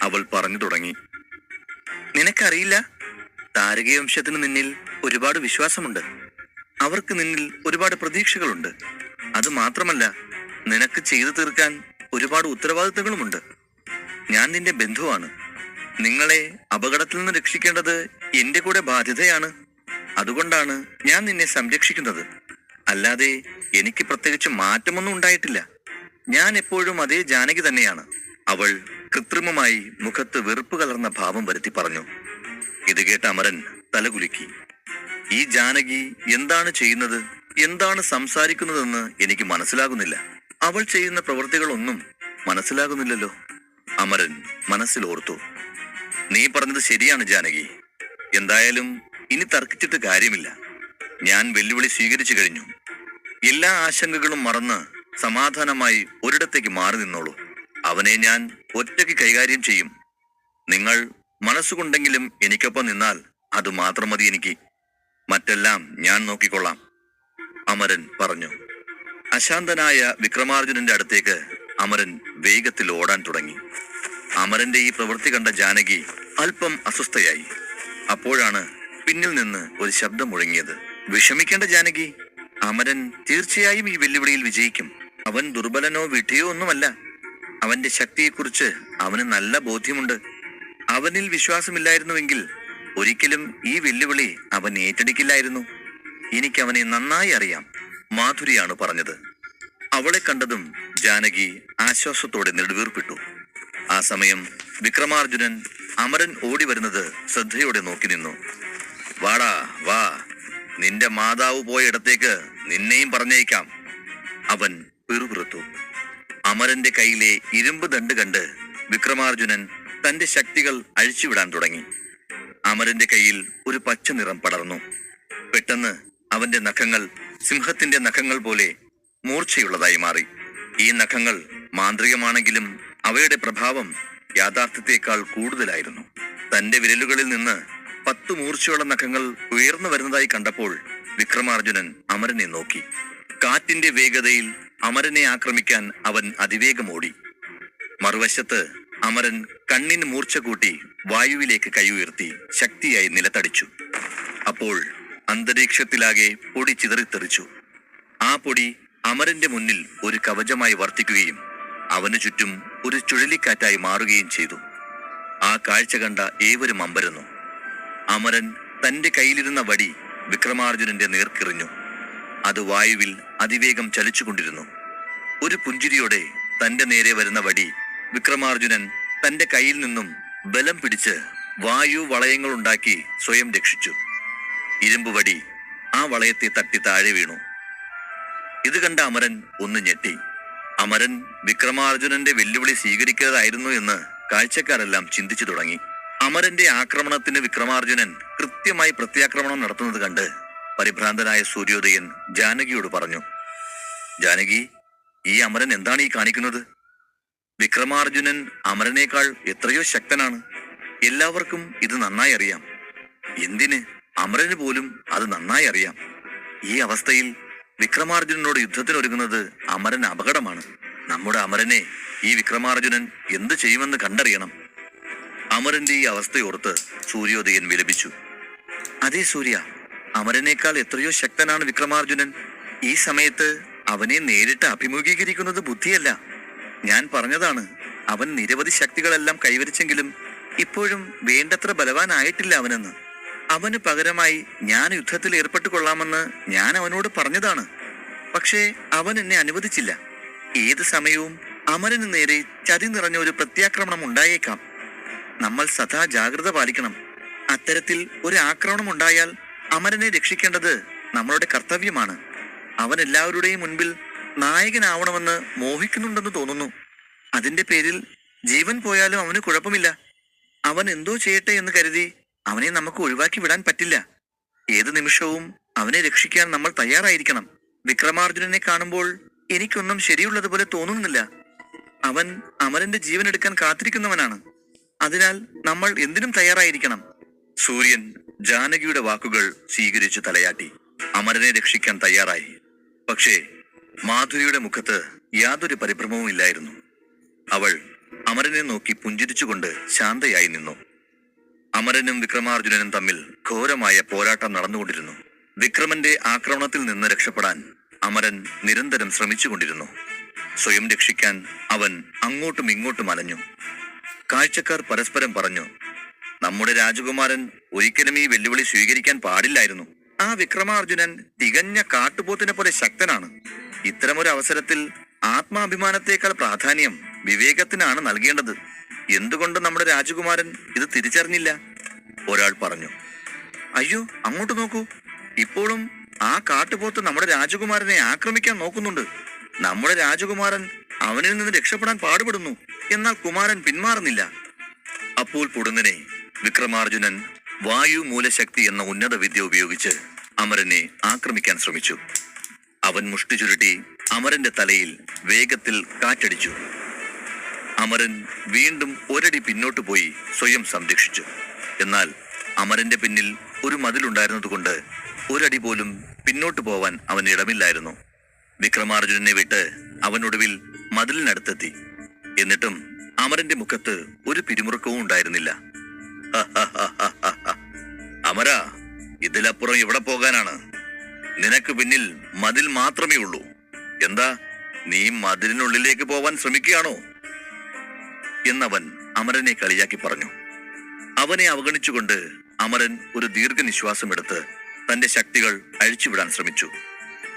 അവൾ പറഞ്ഞു തുടങ്ങി, നിനക്കറിയില്ല, താരകവംശത്തിന് നിന്നിൽ ഒരുപാട് വിശ്വാസമുണ്ട്. അവർക്ക് നിന്നിൽ ഒരുപാട് പ്രതീക്ഷകളുണ്ട്. അത് മാത്രമല്ല, നിനക്ക് ചെയ്തു തീർക്കാൻ ഒരുപാട് ഉത്തരവാദിത്തങ്ങളുമുണ്ട്. ഞാൻ നിന്റെ ബന്ധുവാണ്. നിങ്ങളെ അപകടത്തിൽ നിന്ന് രക്ഷിക്കേണ്ടത് എന്റെ കൂടെ ബാധ്യതയാണ്. അതുകൊണ്ടാണ് ഞാൻ നിന്നെ സംരക്ഷിക്കുന്നത്. അല്ലാതെ എനിക്ക് പ്രത്യേകിച്ച് മാറ്റമൊന്നും ഉണ്ടായിട്ടില്ല. ഞാൻ എപ്പോഴും അതേ ജാനകി തന്നെയാണ്. അവൾ കൃത്രിമമായി മുഖത്ത് വെറുപ്പ് കലർന്ന ഭാവം വരുത്തി പറഞ്ഞു. ഇത് കേട്ട അമരൻ തലകുലുക്കി. ഈ ജാനകി എന്താണ് ചെയ്യുന്നത് എന്താണ് സംസാരിക്കുന്നതെന്ന് എനിക്ക് മനസ്സിലാകുന്നില്ല. അവൾ ചെയ്യുന്ന പ്രവൃത്തികളൊന്നും മനസ്സിലാകുന്നില്ലല്ലോ. അമരൻ മനസ്സിലോർത്തു. നീ പറഞ്ഞത് ശരിയാണ് ജാനകി. എന്തായാലും ഇനി തർക്കിച്ചിട്ട് കാര്യമില്ല. ഞാൻ വെല്ലുവിളി സ്വീകരിച്ചു കഴിഞ്ഞു. എല്ലാ ആശങ്കകളും മറന്ന് സമാധാനമായി ഒരിടത്തേക്ക് മാറി നിന്നോളൂ. അവനെ ഞാൻ ഒറ്റയ്ക്ക് കൈകാര്യം ചെയ്യും. നിങ്ങൾ മനസ്സുകൊണ്ടെങ്കിലും എനിക്കൊപ്പം നിന്നാൽ അത് മാത്രം മതി എനിക്ക്. മറ്റെല്ലാം ഞാൻ നോക്കിക്കൊള്ളാം, അമരൻ പറഞ്ഞു. അശാന്തനായ വിക്രമാർജുനന്റെ അടുത്തേക്ക് അമരൻ വേഗത്തിൽ ഓടാൻ തുടങ്ങി. അമരന്റെ ഈ പ്രവൃത്തി കണ്ട ജാനകി അല്പം അസ്വസ്ഥയായി. അപ്പോഴാണ് പിന്നിൽ നിന്ന് ഒരു ശബ്ദം മുഴങ്ങിയത്. വിഷമിക്കേണ്ട ജാനകി, അമരൻ തീർച്ചയായും ഈ വെല്ലുവിളിയിൽ വിജയിക്കും. അവൻ ദുർബലനോ വിഡ്ഢിയോ ഒന്നുമല്ല. അവന്റെ ശക്തിയെക്കുറിച്ച് അവന് നല്ല ബോധ്യമുണ്ട്. അവനിൽ വിശ്വാസമില്ലായിരുന്നുവെങ്കിൽ ഒരിക്കലും ഈ വെല്ലുവിളി അവൻ ഏറ്റെടുക്കില്ലായിരുന്നു. എനിക്കവനെ നന്നായി അറിയാം, മാധുരിയാണ് പറഞ്ഞത്. അവളെ കണ്ടതും ജാനകി ആശ്വാസത്തോടെ നെടുവീർപ്പിട്ടു. ആ സമയം വിക്രമാർജുനൻ അമരൻ ഓടി വരുന്നത് ശ്രദ്ധയോടെ നോക്കി നിന്നു. വാടാ വാ, നിന്റെ മാതാവ് പോയ ഇടത്തേക്ക് നിന്നെയും പറഞ്ഞേക്കാം, അവൻ പിറുപിറുത്തു. അമരന്റെ കയ്യിലെ ഇരുമ്പ് ദണ്ട് കണ്ട് വിക്രമാർജുനൻ തന്റെ ശക്തികൾ അഴിച്ചുവിടാൻ തുടങ്ങി. അമരന്റെ കയ്യിൽ ഒരു പച്ച നിറം പടർന്നു. പെട്ടെന്ന് അവന്റെ നഖങ്ങൾ സിംഹത്തിന്റെ നഖങ്ങൾ പോലെ മൂർച്ചയുള്ളതായി മാറി. ഈ നഖങ്ങൾ മാന്ത്രികമാണെങ്കിലും അവയുടെ പ്രഭാവം യാഥാർത്ഥ്യത്തെക്കാൾ കൂടുതലായിരുന്നു. തന്റെ വിരലുകളിൽ നിന്ന് 10 മൂർച്ചയുള്ള നഖങ്ങൾ ഉയർന്നു വരുന്നതായി കണ്ടപ്പോൾ വിക്രമാർജുനൻ അമരനെ നോക്കി. കാറ്റിന്റെ വേഗതയിൽ അമരനെ ആക്രമിക്കാൻ അവൻ അതിവേഗം ഓടി. മറുവശത്ത് അമരൻ കണ്ണിന് മൂർച്ച കൂട്ടി വായുവിലേക്ക് കൈ ഉയർത്തി ശക്തിയായി നിലത്തടിച്ചു. അപ്പോൾ അന്തരീക്ഷത്തിലാകെ പൊടി ചിതറിത്തെറിച്ചു. ആ പൊടി അമരന്റെ മുന്നിൽ ഒരു കവചമായി വർത്തിക്കുകയും അവനു ചുറ്റും ഒരു ചുഴലിക്കാറ്റായി മാറുകയും ചെയ്തു. ആ കാഴ്ച കണ്ട ഏവരും അമ്പരന്നു. അമരൻ തന്റെ കയ്യിലിരുന്ന വടി വിക്രമാർജുനന്റെ നേർക്കെറിഞ്ഞു. അത് വായുവിൽ അതിവേഗം ചലിച്ചുകൊണ്ടിരുന്നു. ഒരു പുഞ്ചിരിയോടെ തന്റെ നേരെ വരുന്ന വടി വിക്രമാർജുനൻ തന്റെ കയ്യിൽ നിന്നും ബലം പിടിച്ച് വായു വളയങ്ങളുണ്ടാക്കി സ്വയം രക്ഷിച്ചു. ഇരുമ്പ് വടി ആ വളയത്തെ തട്ടി താഴെ വീണു. ഇത് കണ്ട അമരൻ ഒന്ന് ഞെട്ടി. അമരൻ വിക്രമാർജുനന്റെ വെല്ലുവിളി സ്വീകരിക്കാതായിരുന്നു എന്ന് കാഴ്ചക്കാരെല്ലാം ചിന്തിച്ചു തുടങ്ങി. അമരന്റെ ആക്രമണത്തിന് വിക്രമാർജുനൻ കൃത്യമായി പ്രത്യാക്രമണം നടത്തുന്നത് കണ്ട് പരിഭ്രാന്തനായ സൂര്യോദയൻ ജാനകിയോട് പറഞ്ഞു. ജാനകി, ഈ അമരൻ എന്താണ് ഈ കാണിക്കുന്നത്? വിക്രമാർജുനൻ അമരനേക്കാൾ എത്രയോ ശക്തനാണ്. എല്ലാവർക്കും ഇത് നന്നായി അറിയാം. എന്തിന്, അമരന് പോലും അത് നന്നായി അറിയാം. ഈ അവസ്ഥയിൽ വിക്രമാർജുനനോട് യുദ്ധത്തിനൊരുങ്ങുന്നത് അമരന് അപകടമാണ്. നമ്മുടെ അമരനെ ഈ വിക്രമാർജുനൻ എന്തു ചെയ്യുമെന്ന് കണ്ടറിയണം. അമരന്റെ ഈ അവസ്ഥയോർത്ത് സൂര്യോദയൻ വിലപിച്ചു. അതേ സൂര്യ, അമരനേക്കാൾ എത്രയോ ശക്തനാണ് വിക്രമാർജുനൻ. ഈ സമയത്ത് അവനെ നേരിട്ട് അഭിമുഖീകരിക്കുന്നത് ബുദ്ധിയല്ല. ഞാൻ പറഞ്ഞതാണ്, അവൻ നിരവധി ശക്തികളെല്ലാം കൈവരിച്ചെങ്കിലും ഇപ്പോഴും വേണ്ടത്ര ബലവാനായിട്ടില്ല അവനെന്ന്. അവന് പകരമായി ഞാൻ യുദ്ധത്തിൽ ഏർപ്പെട്ടു കൊള്ളാമെന്ന് ഞാൻ അവനോട് പറഞ്ഞതാണ്. പക്ഷേ അവൻ എന്നെ അനുവദിച്ചില്ല. ഏത് സമയവും അമരന് നേരെ ചതി നിറഞ്ഞ ഒരു പ്രത്യാക്രമണം ഉണ്ടായേക്കാം. നമ്മൾ സദാ ജാഗ്രത പാലിക്കണം. അത്തരത്തിൽ ഒരു ആക്രമണം ഉണ്ടായാൽ അമരനെ രക്ഷിക്കേണ്ടത് നമ്മളുടെ കർത്തവ്യമാണ്. അവൻ എല്ലാവരുടെയും മുൻപിൽ നായകനാവണമെന്ന് മോഹിക്കുന്നുണ്ടെന്ന് തോന്നുന്നു. അതിന്റെ പേരിൽ ജീവൻ പോയാലും അവന് കുഴപ്പമില്ല. അവൻ എന്തോ ചെയ്യട്ടെ എന്ന് കരുതി അവനെ നമുക്ക് ഒഴിവാക്കി വിടാൻ പറ്റില്ല. ഏത് നിമിഷവും അവനെ രക്ഷിക്കാൻ നമ്മൾ തയ്യാറായിരിക്കണം. വിക്രമാർജുനനെ കാണുമ്പോൾ എനിക്കൊന്നും ശരിയുള്ളതുപോലെ തോന്നുന്നില്ല. അവൻ അമരന്റെ ജീവൻ എടുക്കാൻ കാത്തിരിക്കുന്നവനാണ്. അതിനാൽ നമ്മൾ എന്തിനും തയ്യാറായിരിക്കണം. സൂര്യൻ ജാനകിയുടെ വാക്കുകൾ സ്വീകരിച്ചു തലയാട്ടി. അമരനെ രക്ഷിക്കാൻ തയ്യാറായി. പക്ഷേ മാധുരിയുടെ മുഖത്ത് യാതൊരു പരിഭ്രമവും ഇല്ലായിരുന്നു. അവൾ അമരനെ നോക്കി പുഞ്ചിരിച്ചുകൊണ്ട് ശാന്തയായി നിന്നു. അമരനും വിക്രമാർജുനനും തമ്മിൽ ഘോരമായ പോരാട്ടം നടന്നുകൊണ്ടിരുന്നു. വിക്രമന്റെ ആക്രമണത്തിൽ നിന്ന് രക്ഷപ്പെടാൻ അമരൻ നിരന്തരം ശ്രമിച്ചുകൊണ്ടിരുന്നു. സ്വയം രക്ഷിക്കാൻ അവൻ അങ്ങോട്ടും ഇങ്ങോട്ടും അലഞ്ഞു. കാഴ്ചക്കാർ പരസ്പരം പറഞ്ഞു, നമ്മുടെ രാജകുമാരൻ ഒരിക്കലും ഈ വെല്ലുവിളി സ്വീകരിക്കാൻ പാടില്ലായിരുന്നു. ആ വിക്രമാർജുനൻ തികഞ്ഞ കാട്ടുപോത്തിനെ പോലെ ശക്തനാണ്. ഇത്തരമൊരു അവസരത്തിൽ ആത്മാഭിമാനത്തേക്കാൾ പ്രാധാന്യം വിവേകത്തിനാണ് നൽകേണ്ടത്. എന്തുകൊണ്ട് നമ്മുടെ രാജകുമാരൻ ഇത് തിരിച്ചറിഞ്ഞില്ല? ഒരാൾ പറഞ്ഞു. അയ്യോ, അങ്ങോട്ട് നോക്കൂ, ഇപ്പോഴും ആ കാട്ടുപോത്ത് നമ്മുടെ രാജകുമാരനെ ആക്രമിക്കാൻ നോക്കുന്നുണ്ട്. നമ്മുടെ രാജകുമാരൻ അവനിൽ നിന്ന് രക്ഷപ്പെടാൻ പാടുപെടുന്നു. എന്നാൽ കുമാരൻ പിന്മാറുന്നില്ല. അപ്പോൾ പൊടുന്നനെ വിക്രമാർജുനൻ വായു മൂലശക്തി എന്ന ഉന്നത വിദ്യ ഉപയോഗിച്ച് അമരനെ ആക്രമിക്കാൻ ശ്രമിച്ചു. അവൻ മുഷ്ടി ചുരുട്ടി അമരന്റെ തലയിൽ വേഗത്തിൽ കാറ്റടിച്ചു. അമരൻ വീണ്ടും ഒരടി പിന്നോട്ട് പോയി സ്വയം സംരക്ഷിച്ചു. എന്നാൽ അമരന്റെ പിന്നിൽ ഒരു മതിലുണ്ടായിരുന്നതുകൊണ്ട് ഒരടി പോലും പിന്നോട്ട് പോവാൻ അവന് ഇടമില്ലായിരുന്നു. വിക്രമാർജുനനെ വിട്ട് അവനൊടുവിൽ മതിലിനടുത്തെത്തി. എന്നിട്ടും അമരന്റെ മുഖത്ത് ഒരു പിരിമുറുക്കവും ഉണ്ടായിരുന്നില്ല. അമര, ഇതിലപ്പുറം എവിടെ പോകാനാണ്? നിനക്ക് പിന്നിൽ മതിൽ മാത്രമേ ഉള്ളൂ. എന്താ, നീ മതിലിനുള്ളിലേക്ക് പോവാൻ ശ്രമിക്കുകയാണോ എന്നവൻ അമരനെ കളിയാക്കി പറഞ്ഞു. അവനെ അവഗണിച്ചുകൊണ്ട് അമരൻ ഒരു ദീർഘനിശ്വാസം എടുത്ത് തന്റെ ശക്തികൾ അഴിച്ചുവിടാൻ ശ്രമിച്ചു.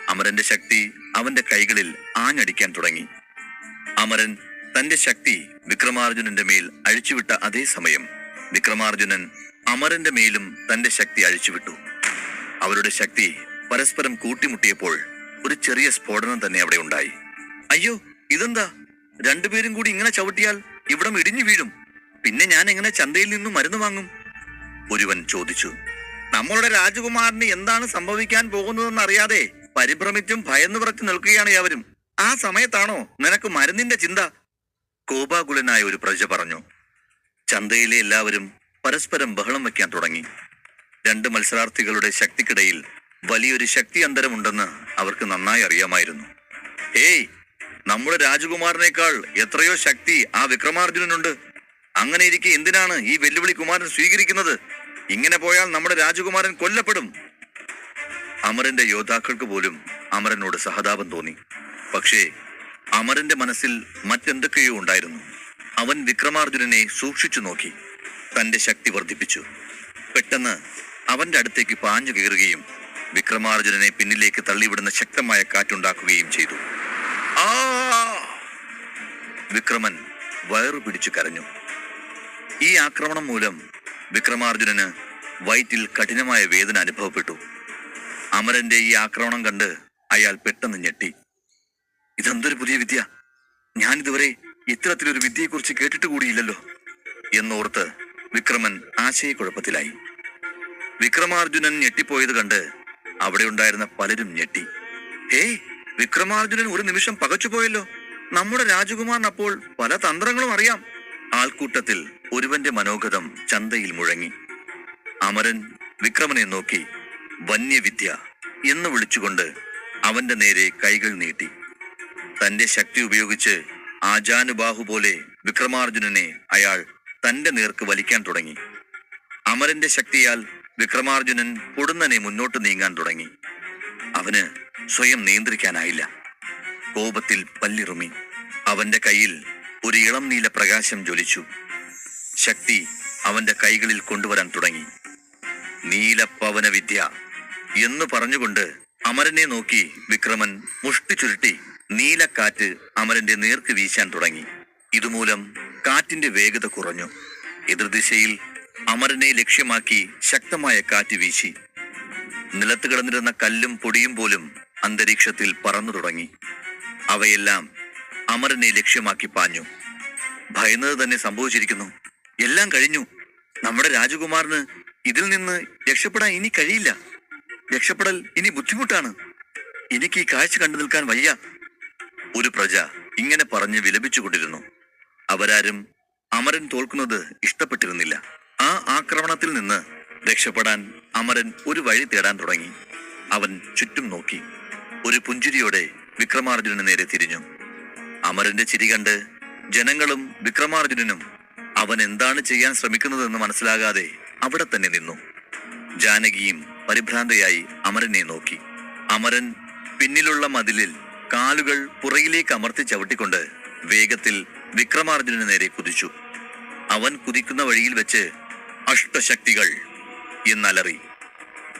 അമരന്റെ ശക്തി അവന്റെ കൈകളിൽ ആഞ്ഞടിക്കാൻ തുടങ്ങി. അമരൻ തന്റെ ശക്തി വിക്രമാർജുനന്റെ മേൽ അഴിച്ചുവിട്ട അതേ സമയം വിക്രമാർജുനൻ അമരന്റെ മേലും തന്റെ ശക്തി അഴിച്ചുവിട്ടു. അവരുടെ ശക്തി പരസ്പരം കൂട്ടിമുട്ടിയപ്പോൾ ഒരു ചെറിയ സ്ഫോടനം തന്നെ അവിടെ ഉണ്ടായി. അയ്യോ, ഇതെന്താ? രണ്ടുപേരും കൂടി ഇങ്ങനെ ചവിട്ടിയാൽ ഇവിടം ഇടിഞ്ഞു വീഴും. പിന്നെ ഞാൻ എങ്ങനെ ചന്തയിൽ നിന്നും മരുന്ന് വാങ്ങും? ഒരുവൻ ചോദിച്ചു. നമ്മളുടെ രാജകുമാരന് എന്താണ് സംഭവിക്കാൻ പോകുന്നതെന്ന് അറിയാതെ പരിഭ്രമിച്ചും ഭയന്നു വിറച്ചു നിൽക്കുകയാണ് അവരും. ആ സമയത്താണോ നിനക്ക് മരുന്നിന്റെ ചിന്ത? കോപാകുലനായ ഒരു പ്രജ പറഞ്ഞു. ചന്തയിലെ എല്ലാവരും പരസ്പരം ബഹളം വയ്ക്കാൻ തുടങ്ങി. രണ്ട് മത്സരാർത്ഥികളുടെ ശക്തിക്കിടയിൽ വലിയൊരു ശക്തി അന്തരമുണ്ടെന്ന് അവർക്ക് നന്നായി അറിയാമായിരുന്നു. ഏയ്, നമ്മുടെ രാജകുമാരനേക്കാൾ എത്രയോ ശക്തി ആ വിക്രമാർജുനനുണ്ട്. അങ്ങനെ ഇരിക്കെ എന്തിനാണ് ഈ വെല്ലുവിളി കുമാരൻ സ്വീകരിക്കുന്നത്? ഇങ്ങനെ പോയാൽ നമ്മുടെ രാജകുമാരൻ കൊല്ലപ്പെടും. അമരന്റെ യോദ്ധാക്കൾക്ക് പോലും അമരനോട് സഹതാപം തോന്നി. പക്ഷേ അമരന്റെ മനസ്സിൽ മറ്റെന്തൊക്കെയോ ഉണ്ടായിരുന്നു. അവൻ വിക്രമാർജുനനെ സൂക്ഷിച്ചു നോക്കി. തന്റെ ശക്തി വർദ്ധിപ്പിച്ചു. പെട്ടെന്ന് അവന്റെ അടുത്തേക്ക് പാഞ്ഞു കയറുകയും വിക്രമാർജുനനെ പിന്നിലേക്ക് തള്ളിവിടുന്ന ശക്തമായ കാറ്റുണ്ടാക്കുകയും ചെയ്തു. ആ! വിക്രമൻ വയറു പിടിച്ചു കരഞ്ഞു. ഈ ആക്രമണം മൂലം വിക്രമാർജുനന് വയറ്റിൽ കഠിനമായ വേദന അനുഭവപ്പെട്ടു. അമരന്റെ ഈ ആക്രമണം കണ്ട് അയാൾ പെട്ടെന്ന് ഞെട്ടി. ഇതെന്തൊരു പുതിയ വിദ്യ! ഞാനിതുവരെ ഇത്തരത്തിലൊരു വിദ്യയെക്കുറിച്ച് കേട്ടിട്ട് കൂടിയില്ലല്ലോ എന്നോർത്ത് വിക്രമൻ ആശയക്കുഴപ്പത്തിലായി. വിക്രമാർജുനൻ ഞെട്ടിപ്പോയത് കണ്ട് അവിടെ ഉണ്ടായിരുന്ന പലരും ഞെട്ടി. വിക്രമാർജുനൻ ഒരു നിമിഷം പകച്ചുപോയല്ലോ. നമ്മുടെ രാജകുമാരൻ അപ്പോൾ പല തന്ത്രങ്ങളും അറിയാം. ആൾക്കൂട്ടത്തിൽ ഒരുവന്റെ മനോഗതം ചന്തയിൽ മുഴങ്ങി. അമരൻ വിക്രമനെ നോക്കി വന്യവിദ്യ എന്ന് വിളിച്ചുകൊണ്ട് അവന്റെ നേരെ കൈകൾ നീട്ടി. തന്റെ ശക്തി ഉപയോഗിച്ച് ആജാനുബാഹു പോലെ വിക്രമാർജുനനെ അയാൾ തന്റെ നേർക്ക് വലിക്കാൻ തുടങ്ങി. അമരന്റെ ശക്തിയാൽ വിക്രമാർജുനൻ പൊടുന്നനെ മുന്നോട്ട് നീങ്ങാൻ തുടങ്ങി. അവന് സ്വയം നിയന്ത്രിക്കാനായില്ല. കോപത്തിൽ പല്ലിറുമി. അവന്റെ കയ്യിൽ ഒരു ഇളം നീല പ്രകാശം ജ്വലിച്ചു. ശക്തി അവന്റെ കൈകളിൽ കൊണ്ടുവരാൻ തുടങ്ങി. നീലപ്പവന വിദ്യ എന്ന് പറഞ്ഞുകൊണ്ട് അമരനെ നോക്കി വിക്രമൻ മുഷ്ടി ചുരുട്ടി നീലക്കാറ്റ് അമരന്റെ നേർക്ക് വീശാൻ തുടങ്ങി. ഇതുമൂലം കാറ്റിന്റെ വേഗത കുറഞ്ഞു. എതിർദിശയിൽ അമരനെ ലക്ഷ്യമാക്കി ശക്തമായ കാറ്റ് വീശി. നിലത്ത് കിടന്നിരുന്ന കല്ലും പൊടിയും പോലും അന്തരീക്ഷത്തിൽ പറന്നു തുടങ്ങി. അവയെല്ലാം അമരനെ ലക്ഷ്യമാക്കി പാഞ്ഞു. ഭയന്നത് തന്നെ സംഭവിച്ചിരിക്കുന്നു. എല്ലാം കഴിഞ്ഞു. നമ്മുടെ രാജകുമാരന് ഇതിൽ നിന്ന് രക്ഷപ്പെടാൻ ഇനി കഴിയില്ല. രക്ഷപ്പെടൽ ഇനി ബുദ്ധിമുട്ടാണ്. എനിക്ക് ഈ കാഴ്ച കണ്ടു നിൽക്കാൻ വയ്യ. ഒരു പ്രജ ഇങ്ങനെ പറഞ്ഞ് വിലപിച്ചുകൊണ്ടിരുന്നു. അവരാരും അമരൻ തോൽക്കുന്നത് ഇഷ്ടപ്പെട്ടിരുന്നില്ല. ആ ആക്രമണത്തിൽ നിന്ന് രക്ഷപ്പെടാൻ അമരൻ ഒരു വഴി തേടാൻ തുടങ്ങി. അവൻ ചുറ്റും നോക്കി. ഒരു പുഞ്ചിരിയോടെ വിക്രമാർജുനന് നേരെ തിരിഞ്ഞു. അമരന്റെ ചിരി കണ്ട് ജനങ്ങളും വിക്രമാർജുനനും അവൻ എന്താണ് ചെയ്യാൻ ശ്രമിക്കുന്നതെന്ന് മനസ്സിലാകാതെ അവിടെ തന്നെ നിന്നു. ജാനകിയും പരിഭ്രാന്തയായി അമരനെ നോക്കി. അമരൻ പിന്നിലുള്ള മതിലിൽ കാലുകൾ പുറകിലേക്ക് അമർത്തി ചവിട്ടിക്കൊണ്ട് വേഗത്തിൽ വിക്രമാർജുനന് നേരെ കുതിച്ചു. അവൻ കുതിക്കുന്ന വഴിയിൽ വെച്ച് അഷ്ടശക്തികൾ എന്നലറി.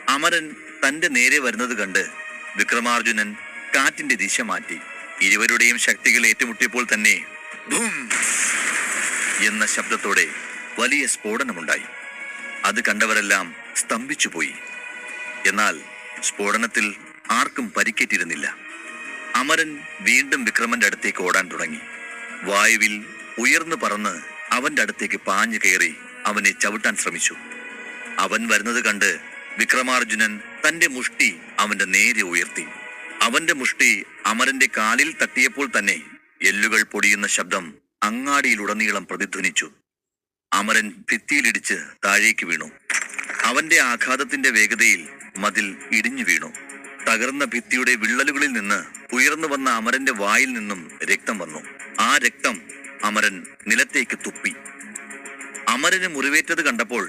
അമരൻ തന്റെ നേരെ വരുന്നത് കണ്ട് വിക്രമാർജുനൻ കാറ്റിന്റെ ദിശ മാറ്റി. ഇരുവരുടെയും ശക്തികൾ ഏറ്റുമുട്ടിയപ്പോൾ തന്നെ ഭൂം എന്ന ശബ്ദത്തോടെ വലിയ സ്ഫോടനമുണ്ടായി. അത് കണ്ടവരെല്ലാം സ്തംഭിച്ചുപോയി. എന്നാൽ സ്ഫോടനത്തിൽ ആർക്കും പരിക്കേറ്റിരുന്നില്ല. അമരൻ വീണ്ടും വിക്രമന്റെ അടുത്തേക്ക് ഓടാൻ തുടങ്ങി. വായുവിൽ ഉയർന്നു പറന്ന് അവന്റെ അടുത്തേക്ക് പാഞ്ഞു കയറി അവനെ ചവിട്ടാൻ ശ്രമിച്ചു. അവൻ വരുന്നത് കണ്ട് വിക്രമാർജുനൻ തന്റെ മുഷ്ടി അവന്റെ നേരെ ഉയർത്തി. അവന്റെ മുഷ്ടി അമരന്റെ കാലിൽ തട്ടിയപ്പോൾ തന്നെ എല്ലുകൾ പൊടിയുന്ന ശബ്ദം അങ്ങാടിയിലുടനീളം പ്രതിധ്വനിച്ചു. അമരൻ ഭിത്തിയിലിടിച്ച് താഴേക്ക് വീണു. അവന്റെ ആഘാതത്തിന്റെ വേഗതയിൽ മതിൽ ഇടിഞ്ഞു വീണു. തകർന്ന ഭിത്തിയുടെ വിള്ളലുകളിൽ നിന്ന് ഉയർന്നു വന്ന അമരന്റെ വായിൽ നിന്നും രക്തം വന്നു. ആ രക്തം അമരൻ നിലത്തേക്ക് തുപ്പി. അമരന് മുറിവേറ്റത് കണ്ടപ്പോൾ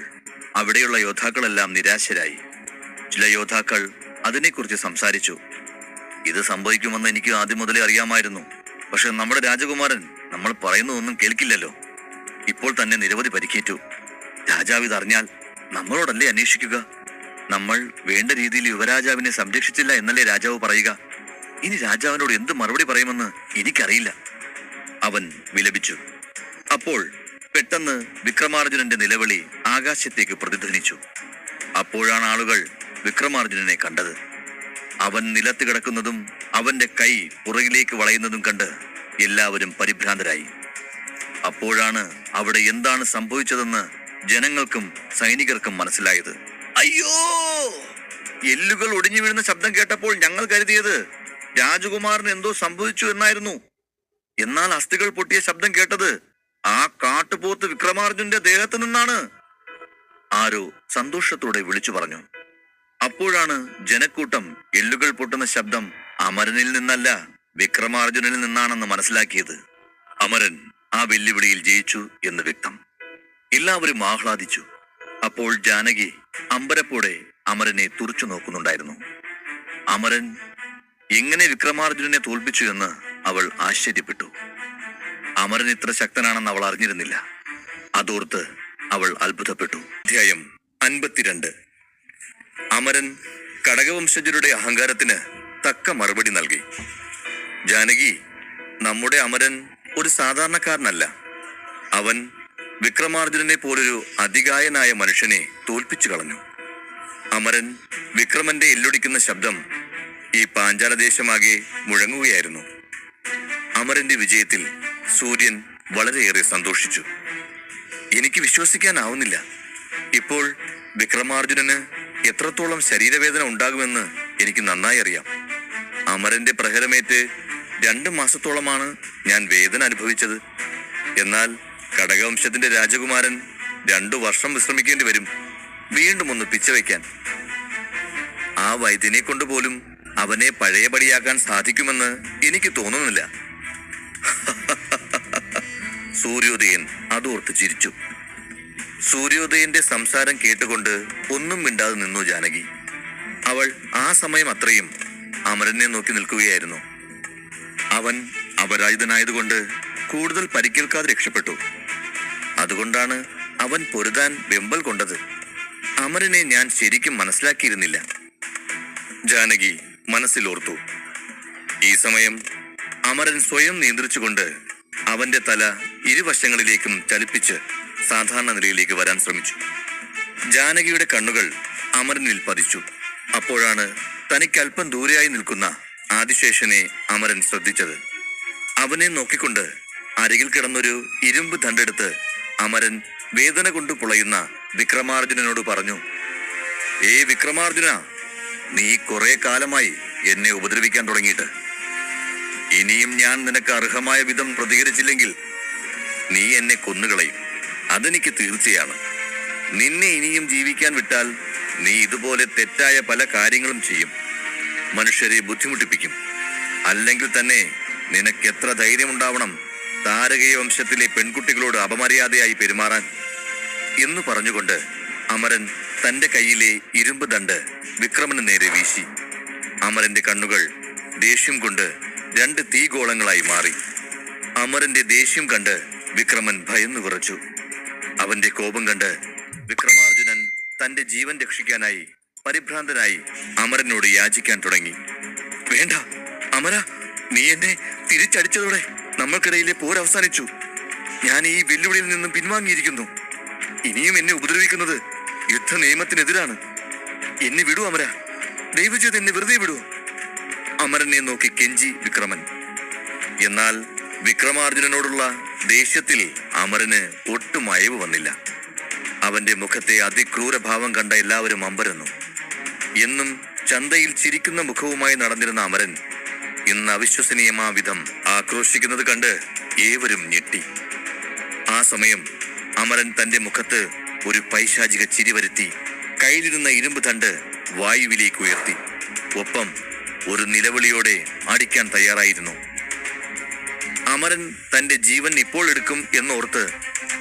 അവിടെയുള്ള യോദ്ധാക്കളെല്ലാം നിരാശരായി. ചില യോദ്ധാക്കൾ അതിനെക്കുറിച്ച് സംസാരിച്ചു. ഇത് സംഭവിക്കുമെന്ന് എനിക്ക് ആദ്യം മുതലേ അറിയാമായിരുന്നു. പക്ഷെ നമ്മുടെ രാജകുമാരൻ നമ്മൾ പറയുന്നതൊന്നും കേൾക്കില്ലല്ലോ. ഇപ്പോൾ തന്നെ നിരവധി പരിക്കേറ്റു. രാജാവ് ഇതറിഞ്ഞാൽ നമ്മളോടല്ലേ അന്വേഷിക്കുക? നമ്മൾ വേണ്ട രീതിയിൽ യുവരാജാവിനെ സംരക്ഷിച്ചില്ല എന്നല്ലേ രാജാവ് പറയുക? ഇനി രാജാവിനോട് എന്ത് മറുപടി പറയുമെന്ന് എനിക്കറിയില്ല, അവൻ വിലപിച്ചു. അപ്പോൾ പെട്ടെന്ന് വിക്രമാർജുനന്റെ നിലവിളി ആകാശത്തേക്ക് പ്രതിധ്വനിച്ചു. അപ്പോഴാണ് ആളുകൾ വിക്രമാർജുനനെ കണ്ടത്. അവൻ നിലത്ത് കിടക്കുന്നതും അവന്റെ കൈ പുറകിലേക്ക് വളയുന്നതും കണ്ട് എല്ലാവരും പരിഭ്രാന്തരായി. അപ്പോഴാണ് അവിടെ എന്താണ് സംഭവിച്ചതെന്ന് ജനങ്ങൾക്കും സൈനികർക്കും മനസ്സിലായത്. അയ്യോ! എല്ലുകൾ ഒടിഞ്ഞു വീഴുന്ന ശബ്ദം കേട്ടപ്പോൾ ഞങ്ങൾ കരുതിയത് രാജകുമാരന് എന്തോ സംഭവിച്ചു എന്നായിരുന്നു. എന്നാൽ അസ്ഥികൾ പൊട്ടിയ ശബ്ദം കേട്ടത് ആ കാട്ടുപോത്ത് വിക്രമാർജുനന്റെ ദേഹത്ത് നിന്നാണ്, ആരോ സന്തോഷത്തോടെ വിളിച്ചു പറഞ്ഞു. അപ്പോഴാണ് ജനക്കൂട്ടം എല്ലുകൾ പൊട്ടുന്ന ശബ്ദം അമരനിൽ നിന്നല്ല വിക്രമാർജുനനിൽ നിന്നാണെന്ന് മനസ്സിലാക്കിയത്. അമരൻ ആ വെല്ലുവിളിയിൽ ജയിച്ചു എന്ന് വ്യക്തം. എല്ലാവരും ആഹ്ലാദിച്ചു. അപ്പോൾ ജാനകി അമ്പരപ്പോടെ അമരനെ തുറച്ചു നോക്കുന്നുണ്ടായിരുന്നു. അമരൻ എങ്ങനെ വിക്രമാർജുനനെ തോൽപ്പിച്ചു എന്ന് അവൾ ആശ്ചര്യപ്പെട്ടു. അമരൻ ഇത്ര ശക്തനാണെന്ന് അവൾ അറിഞ്ഞിരുന്നില്ല. അതോർത്ത് അവൾ അത്ഭുതപ്പെട്ടു. അധ്യായം 52. അമരൻ കടകവംശജരുടെ അഹങ്കാരത്തിന് തക്ക മറുപടി നൽകി. ജാനകി, നമ്മുടെ അമരൻ ഒരു സാധാരണക്കാരനല്ല. അവൻ വിക്രമാർജുനനെ പോലൊരു അതികായനായ മനുഷ്യനെ തോൽപ്പിച്ചു കളഞ്ഞു. അമരൻ വിക്രമന്റെ എല്ലൊടിക്കുന്ന ശബ്ദം ഈ പാഞ്ചാലദേശമാകെ മുഴങ്ങുകയായിരുന്നു. അമരന്റെ വിജയത്തിൽ സൂര്യൻ വളരെയേറെ സന്തോഷിച്ചു. എനിക്ക് വിശ്വസിക്കാനാവുന്നില്ല. ഇപ്പോൾ വിക്രമാർജുനന് എത്രത്തോളം ശരീരവേദന ഉണ്ടാകുമെന്ന് എനിക്ക് നന്നായി അറിയാം. അമരന്റെ പ്രഹരമേറ്റ് 2 മാസത്തോളമാണ് ഞാൻ വേദന അനുഭവിച്ചത്. എന്നാൽ കടകവംശത്തിന്റെ രാജകുമാരൻ 2 വർഷം വിശ്രമിക്കേണ്ടി വരും വീണ്ടും ഒന്ന് പിച്ചവയ്ക്കാൻ. ആ വൈദ്യനെ കൊണ്ടുപോലും അവനെ പഴയപടിയാക്കാൻ സാധിക്കുമെന്ന് എനിക്ക് തോന്നുന്നില്ല. സൂര്യോദയൻ അതോർത്ത് ചിരിച്ചു. സൂര്യോദയന്റെ സംസാരം കേട്ടുകൊണ്ട് ഒന്നും മിണ്ടാതെ നിന്നു ജാനകി. അവൾ ആ സമയം അത്രയും അമരനെ നോക്കി നിൽക്കുകയായിരുന്നു. അവൻ അപരാജിതനായതുകൊണ്ട് കൂടുതൽ പരിക്കേൽക്കാതെ രക്ഷപ്പെട്ടു. അതുകൊണ്ടാണ് അവൻ പൊരുതാൻ വെമ്പൽ കൊണ്ടത്. അമരനെ ഞാൻ ശരിക്കും മനസ്സിലാക്കിയിരുന്നില്ല, ജാനകി മനസ്സിലോർത്തു. ഈ സമയം അമരൻ സ്വയം നിയന്ത്രിച്ചുകൊണ്ട് അവന്റെ തല ഇരുവശങ്ങളിലേക്കും ചലിപ്പിച്ച് സാധാരണ നിലയിലേക്ക് വരാൻ ശ്രമിച്ചു. ജാനകിയുടെ കണ്ണുകൾ അമരനിൽ പതിച്ചു. അപ്പോഴാണ് തനിക്കല്പം ദൂരെയായി നിൽക്കുന്ന ആദിശേഷനെ അമരൻ ശ്രദ്ധിച്ചത്. അവനെ നോക്കിക്കൊണ്ട് അരികിൽ കിടന്നൊരു ഇരുമ്പ് ദണ്ഡെടുത്ത് അമരൻ വേദന കൊണ്ട് പുളയുന്ന വിക്രമാർജുനനോട് പറഞ്ഞു, വിക്രമാർജുന, നീ കുറെ കാലമായി എന്നെ ഉപദ്രവിക്കാൻ തുടങ്ങിയിട്ട്. ഇനിയും ഞാൻ നിനക്ക് അർഹമായ വിധം പ്രതികരിച്ചില്ലെങ്കിൽ നീ എന്നെ കൊന്നുകളയും. അതെനിക്ക് തീർച്ചയാണ്. നിന്നെ ഇനിയും ജീവിക്കാൻ വിട്ടാൽ നീ ഇതുപോലെ തെറ്റായ പല കാര്യങ്ങളും ചെയ്യും, മനുഷ്യരെ ബുദ്ധിമുട്ടിപ്പിക്കും. അല്ലെങ്കിൽ തന്നെ നിനക്ക് എത്ര ധൈര്യമുണ്ടാവണം താരകീയ വംശത്തിലെ പെൺകുട്ടികളോട് അപമര്യാദയായി പെരുമാറാൻ എന്ന് പറഞ്ഞുകൊണ്ട് അമരൻ തന്റെ കയ്യിലെ ഇരുമ്പ് ദണ്ഡ് വിക്രമന് നേരെ വീശി. അമരന്റെ കണ്ണുകൾ ദേഷ്യം കൊണ്ട് 2 തീഗോളങ്ങളായി മാറി. അമരന്റെ ദേഷ്യം കണ്ട് വിക്രമൻ ഭയന്നു വിറച്ചു. അവന്റെ കോപം കണ്ട് വിക്രമാർജുനൻ തന്റെ ജീവൻ രക്ഷിക്കാനായി പരിഭ്രാന്തനായി അമരനോട് യാചിക്കാൻ തുടങ്ങി. വേണ്ട അമര, നീ എന്നെ തിരിച്ചടിച്ചതോടെ നമ്മൾക്കിടയിലെ പോർ അവസാനിച്ചു. ഞാൻ ഈ വെല്ലുവിളിയിൽ നിന്നും പിൻവാങ്ങിയിരിക്കുന്നു. ഇനിയും എന്നെ ഉപദ്രവിക്കുന്നത് യുദ്ധ നിയമത്തിനെതിരാണ്. എന്നെ വിടൂ അമര. ദയവ് ചെയ്ത് എന്നെ വെറുതെ വിടൂ, അമരനെ നോക്കി കെഞ്ചി വിക്രമൻ. എന്നാൽ വിക്രമാർജുനനോടുള്ള ദേഷ്യത്തിൽ അമരന് ഒട്ടും അയവ് വന്നില്ല. അവന്റെ മുഖത്തെ അതിക്രൂരഭാവം കണ്ട എല്ലാവരും അമ്പരന്നു. എന്നും ചന്തയിൽ ചിരിക്കുന്ന മുഖവുമായി നടന്നിരുന്ന അമരൻ ഇന്ന് അവിശ്വസനീയമാവിധം ആക്രോശിക്കുന്നത് കണ്ട് ഏവരും ഞെട്ടി. ആ സമയം അമരൻ തന്റെ മുഖത്ത് ഒരു പൈശാചിക ചിരി വരുത്തി കയ്യിലിരുന്ന ഇരുമ്പ് തണ്ട് വായുവിലേക്ക് ഉയർത്തി. ഒപ്പം ഒരു നിലവിളിയോടെ അടിക്കാൻ തയ്യാറായിരുന്നു. അമരൻ തന്റെ ജീവൻ ഇപ്പോൾ എടുക്കും എന്നോർത്ത്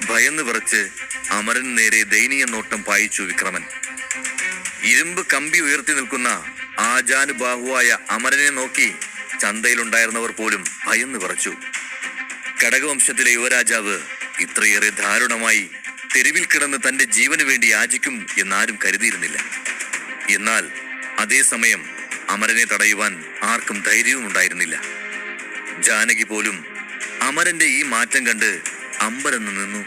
ഭയന്ന് വിറച്ച് അമരൻ നേരെ ദയനീയ നോട്ടം പായിച്ചു വിക്രമൻ. ഇരുമ്പ് കമ്പി ഉയർത്തി നിൽക്കുന്ന ആജാനുബാഹുവായ അമരനെ നോക്കി ചന്തയിലുണ്ടായിരുന്നവർ പോലും ഭയന്ന് വിറച്ചു. കടകവംശത്തിലെ യുവരാജാവ് ഇത്രയേറെ ദാരുണമായി തെരുവിൽ കിടന്ന് തന്റെ ജീവന് വേണ്ടി യാചിക്കും എന്നാരും കരുതിയിരുന്നില്ല. എന്നാൽ അതേസമയം അമരനെ തടയുവാൻ ആർക്കും ധൈര്യവും ഉണ്ടായിരുന്നില്ല. ജാനകി പോലും അമരന്റെ ഈ മാറ്റം കണ്ട് അമ്പരന്ന് നിന്നു.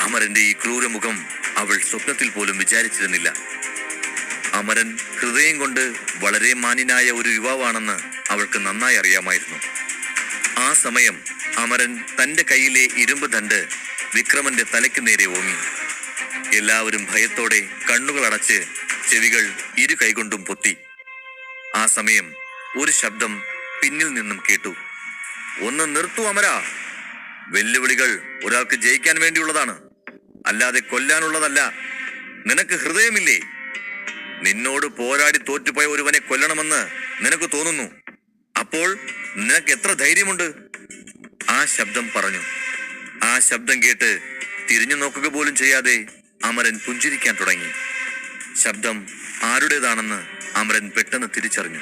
അമരന്റെ ഈ ക്രൂരമുഖം അവൾ സ്വപ്നത്തിൽ പോലും വിചാരിച്ചിരുന്നില്ല. അമരൻ ഹൃദയം കൊണ്ട് വളരെ മാന്യനായ ഒരു യുവാവാണെന്ന് അവൾക്ക് നന്നായി അറിയാമായിരുന്നു. ആ സമയം അമരൻ തന്റെ കയ്യിലെ ഇരുമ്പ് ദണ്ട് വിക്രമന്റെ തലയ്ക്ക് നേരെ ഓങ്ങി. എല്ലാവരും ഭയത്തോടെ കണ്ണുകൾ അടച്ച് ചെവികൾ ഇരു കൈകൊണ്ടും പൊത്തി. ആ സമയം ഒരു ശബ്ദം പിന്നിൽ നിന്നും കേട്ടു. ഒന്ന് നിർത്തൂ അമര, വെല്ലുവിളികൾ ഒരാൾക്ക് ജയിക്കാൻ വേണ്ടിയുള്ളതാണ്, അല്ലാതെ കൊല്ലാനുള്ളതല്ല. നിനക്ക് ഹൃദയമില്ലേ? നിന്നോട് പോരാടി തോറ്റുപോയ ഒരുവനെ കൊല്ലണമെന്ന് നിനക്ക് തോന്നുന്നു. അപ്പോൾ നിനക്ക് എത്ര ധൈര്യമുണ്ട്? ആ ശബ്ദം പറഞ്ഞു. ആ ശബ്ദം കേട്ട് തിരിഞ്ഞു നോക്കുക പോലും ചെയ്യാതെ അമരൻ പുഞ്ചിരിക്കാൻ തുടങ്ങി. ശബ്ദം ആരുടേതാണെന്ന് അമരൻ പെട്ടെന്ന് തിരിച്ചറിഞ്ഞു.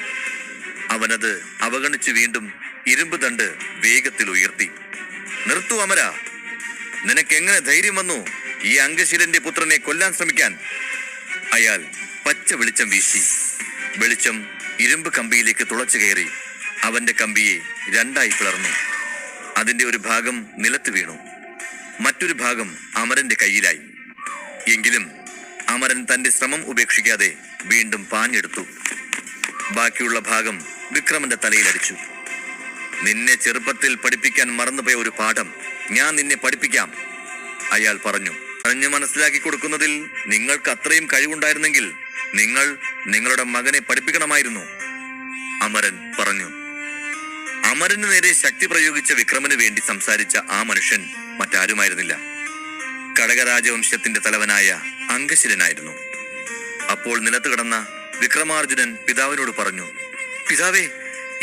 അവനത് അവഗണിച്ച് വീണ്ടും ഇരുമ്പ് തണ്ട് വേഗത്തിൽ ഉയർത്തി. നിർത്തൂ അമര, നിനക്കെങ്ങനെ ധൈര്യം വന്നു ഈ അംഗശീലന്റെ പുത്രനെ കൊല്ലാൻ ശ്രമിക്കാൻ? അയാൾ പച്ച വെളിച്ചം വീശി. വെളിച്ചം ഇരുമ്പ് കമ്പിയിലേക്ക് തുളച്ചു കയറി അവന്റെ കമ്പിയെ രണ്ടായി പിളർന്നു. അതിന്റെ ഒരു ഭാഗം നിലത്ത് വീണു, മറ്റൊരു ഭാഗം അമരന്റെ കയ്യിലായി. എങ്കിലും അമരൻ തന്റെ ശ്രമം ഉപേക്ഷിക്കാതെ വീണ്ടും പാഞ്ഞെടുത്തു. ബാക്കിയുള്ള ഭാഗം വിക്രമന്റെ തലയിലടിച്ചു. നിന്നെ ചെറുപ്പത്തിൽ പഠിപ്പിക്കാൻ മറന്നുപോയ ഒരു പാഠം ഞാൻ നിന്നെ പഠിപ്പിക്കാം, അയാൾ പറഞ്ഞു. പറഞ്ഞു മനസ്സിലാക്കി കൊടുക്കുന്നതിൽ നിങ്ങൾക്ക് അത്രയും കഴിവുണ്ടായിരുന്നെങ്കിൽ നിങ്ങൾ നിങ്ങളുടെ മകനെ പഠിപ്പിക്കണമായിരുന്നു, അമരൻ പറഞ്ഞു. അമരന് നേരെ ശക്തി പ്രയോഗിച്ച വിക്രമന് വേണ്ടി സംസാരിച്ച ആ മനുഷ്യൻ മറ്റാരുമായിരുന്നില്ല, കടകരാജവംശത്തിന്റെ തലവനായ അംഗശിലനായിരുന്നു. അപ്പോൾ നിലത്ത് കിടന്ന വിക്രമാർജുനൻ പിതാവിനോട് പറഞ്ഞു, പിതാവേ,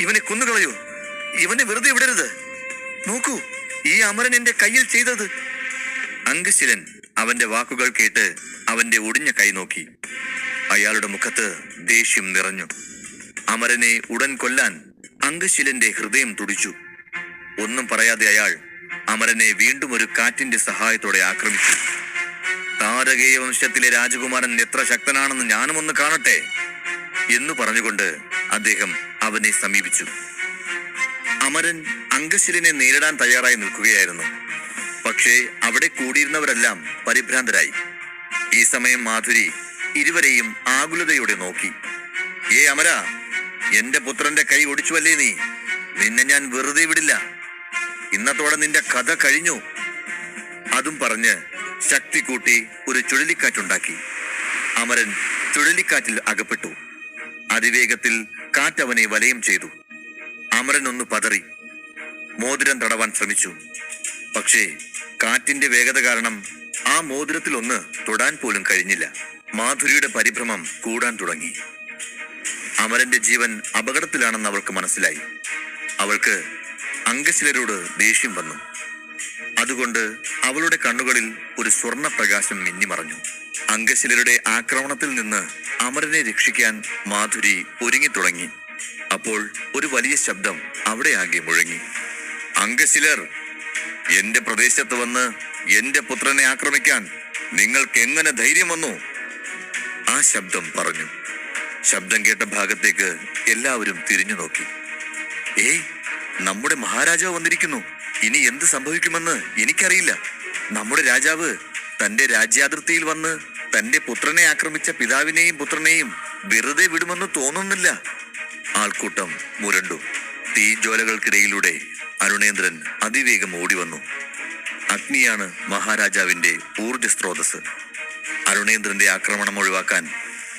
ഇവനെ കൊന്നുകളയൂ, ഇവനെ വെറുതെ വിടരുത്. നോക്കൂ, ഈ അമരൻ എന്റെ കയ്യിൽ ചെയ്തത്. അംഗശിലൻ അവന്റെ വാക്കുകൾ കേട്ട് അവന്റെ ഒടിഞ്ഞ കൈ നോക്കി. അയാളുടെ മുഖത്ത് ദേഷ്യം നിറഞ്ഞു. അമരനെ ഉടൻ കൊല്ലാൻ അംഗശിലന്റെ ഹൃദയം തുടിച്ചു. ഒന്നും പറയാതെ അയാൾ അമരനെ വീണ്ടും ഒരു കാറ്റിന്റെ സഹായത്തോടെ ആക്രമിച്ചു. താരകേയ വംശത്തിലെ രാജകുമാരൻ എത്ര ശക്തനാണെന്ന് ഞാനും ഒന്ന് കാണട്ടെ എന്നു പറഞ്ഞുകൊണ്ട് അദ്ദേഹം അവനെ സമീപിച്ചു. അമരൻ അംഗശിലനെ നേരിടാൻ തയ്യാറായി നിൽക്കുകയായിരുന്നു. പക്ഷേ അവിടെ കൂടിയിരുന്നവരെല്ലാം പരിഭ്രാന്തരായി. ഈ സമയം മാധുരി ഇരുവരെയും ആകുലതയോടെ നോക്കി. അമര, എന്റെ പുത്രന്റെ കൈ ഒടിച്ചുവല്ലേ നീ? നിന്നെ ഞാൻ വെറുതെ വിടില്ല. ഇന്നത്തോടെ നിന്റെ കഥ കഴിഞ്ഞു. അതും പറഞ്ഞ് ശക്തി കൂട്ടി ഒരു ചുഴലിക്കാറ്റുണ്ടാക്കി. അമരൻ ചുഴലിക്കാറ്റിൽ അകപ്പെട്ടു. അതിവേഗത്തിൽ കാറ്റവനെ വലയം ചെയ്തു. അമരൻ ഒന്ന് പതറി മോതിരം തടവാൻ ശ്രമിച്ചു. പക്ഷേ കാറ്റിന്റെ വേഗത കാരണം ആ മോതിരത്തിൽ ഒന്ന് തൊടാൻ പോലും കഴിഞ്ഞില്ല. മാധുരിയുടെ പരിഭ്രമം കൂടാൻ തുടങ്ങി. അമരന്റെ ജീവൻ അപകടത്തിലാണെന്ന് അവൾക്ക് മനസ്സിലായി. അവൾക്ക് അംഗശിലരോട് ദേഷ്യം വന്നു. അതുകൊണ്ട് അവളുടെ കണ്ണുകളിൽ ഒരു സ്വർണ്ണ പ്രകാശം മിന്നിമറഞ്ഞു. അംഗശിലരുടെ ആക്രമണത്തിൽ നിന്ന് അമരനെ രക്ഷിക്കാൻ മാധുരി ഒരുങ്ങിത്തുടങ്ങി. അപ്പോൾ ഒരു വലിയ ശബ്ദം അവിടെ ആകെ മുഴങ്ങി. അംഗശിലർ, എന്റെ പ്രദേശത്ത് വന്ന് എന്റെ പുത്രനെ ആക്രമിക്കാൻ നിങ്ങൾക്ക് എങ്ങനെ ധൈര്യം വന്നു? ആ ശബ്ദം പറഞ്ഞു. ശബ്ദം കേട്ട ഭാഗത്തേക്ക് എല്ലാവരും തിരിഞ്ഞു നോക്കി. നമ്മുടെ മഹാരാജാവ് വന്നിരിക്കുന്നു. ഇനി എന്ത് സംഭവിക്കുമെന്ന് എനിക്കറിയില്ല. നമ്മുടെ രാജാവ് തന്റെ രാജ്യാതിർത്തിയിൽ വന്ന് തന്റെ പുത്രനെ ആക്രമിച്ച പിതാവിനെയും പുത്രനെയും വെറുതെ വിടുമെന്ന് തോന്നുന്നില്ല. ആൾക്കൂട്ടം മുരണ്ടു. തീജ്വാലകൾക്കിടയിലൂടെ അരുണേന്ദ്രൻ അതിവേഗം ഓടി വന്നു. അഗ്നിയാണ് മഹാരാജാവിന്റെ ഊർജ സ്രോതസ്. അരുണേന്ദ്രന്റെ ആക്രമണം ഒഴിവാക്കാൻ